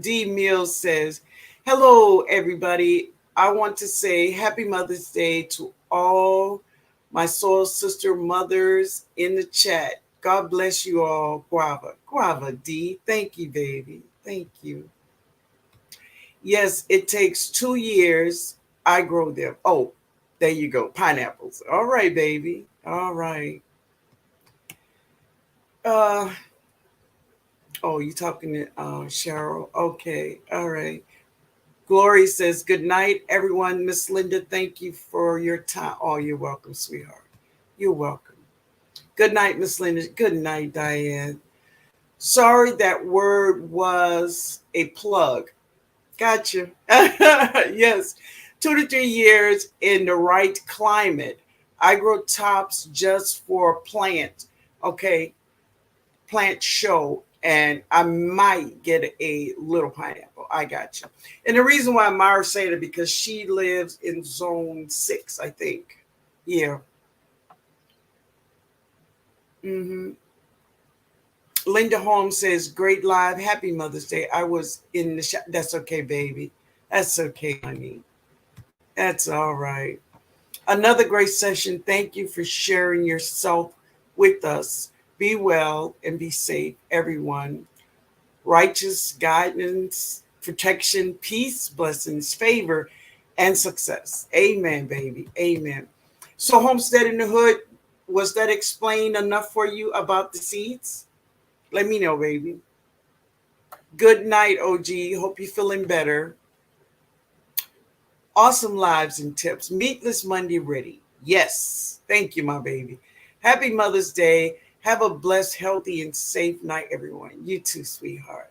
D Mills says, hello, everybody. I want to say happy Mother's Day to all my soul sister mothers in the chat. God bless you all. Guava. Guava, D. Thank you, baby. Thank you. Yes, it takes 2 years. I grow them. Oh, there you go. Pineapples. All right, baby. All right. Uh, oh, you talking to Cheryl? Okay. All right. Glory says, good night, everyone. Miss Linda, thank you for your time. Oh, you're welcome, sweetheart. You're welcome. Good night, Miss Linda. Good night, Diane. Sorry that word was a plug. Gotcha. Yes. 2 to 3 years in the right climate. I grow tops just for plant. Okay. Plant show, and I might get a little pineapple. I got you. And the reason why Myra said it because she lives in zone 6, I think. Yeah. Hmm. Linda Holmes says, great live. Happy Mother's Day. I was in the shop. That's okay, baby. That's okay, honey. That's all right. Another great session. Thank you for sharing yourself with us. Be well and be safe, everyone. Righteous guidance, protection, peace, blessings, favor, and success. Amen, baby. Amen. So, Homestead in the Hood, was that explained enough for you about the seeds? Let me know, baby. Good night, OG. Hope you're feeling better. Awesome lives and tips. Meatless Monday ready. Yes. Thank you, my baby. Happy Mother's Day. Have a blessed, healthy, and safe night, everyone. You too, sweetheart.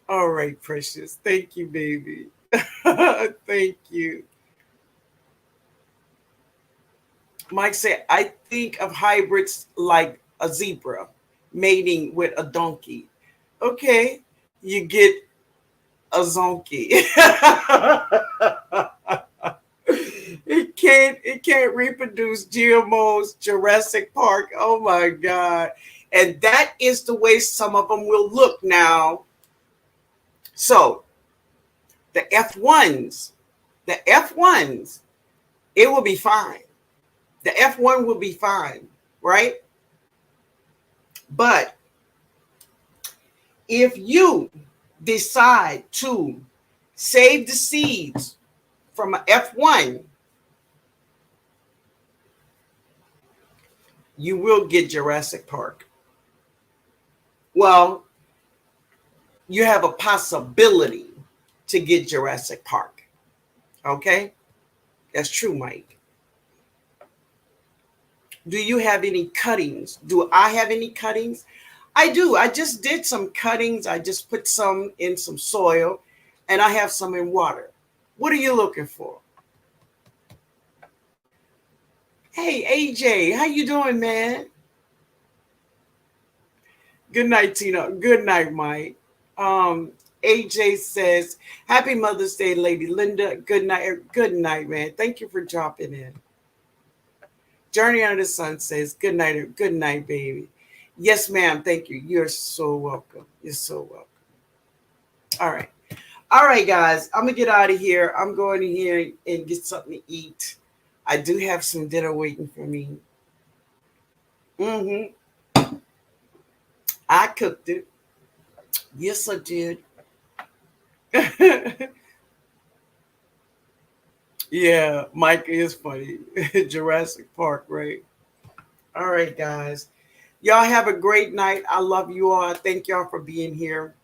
All right, precious. Thank you, baby. Thank you. Mike said, I think of hybrids like a zebra mating with a donkey. Okay, you get a zonky. It can't reproduce GMOs, Jurassic Park. Oh my God. And that is the way some of them will look now. So the F1s, the F1s, it will be fine. The F1 will be fine, right? But if you decide to save the seeds from an F1, you will get Jurassic Park. Well, you have a possibility to get Jurassic Park. Okay? That's true, Mike. Do you have any cuttings? Do I have any cuttings? I do. I just did some cuttings. I just put some in some soil and I have some in water. What are you looking for? Hey, AJ, how you doing, man? Good night, Tina. Good night, Mike. Um, AJ says, happy Mother's Day, Lady Linda. Good night. Good night, man. Thank you for dropping in. Journey Under the Sun says, good night. Good night, baby. Yes, ma'am. Thank you. You're so welcome. You're so welcome. All right. All right, guys. I'm going to get out of here. I'm going in here and get something to eat. I do have some dinner waiting for me. Mm-hmm. I cooked it. Yes, I did. Yeah, Mike is funny. Jurassic Park, right? All right, guys. Y'all have a great night. I love you all. Thank y'all for being here.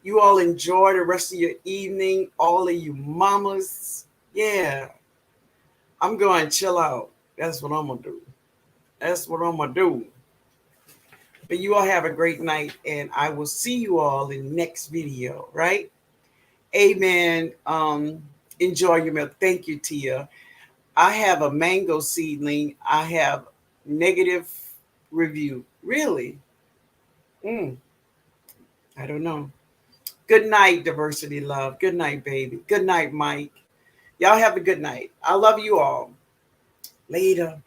You all enjoy the rest of your evening. All of you mamas. Yeah, I'm going to chill out. That's what I'm going to do. That's what I'm going to do. But you all have a great night, and I will see you all in the next video, right? Amen. Enjoy your milk. Thank you, Tia. I have a mango seedling. I have negative review. Really? Mm, I don't know. Good night, diversity love. Good night, baby. Good night, Mike. Y'all have a good night. I love you all. Later.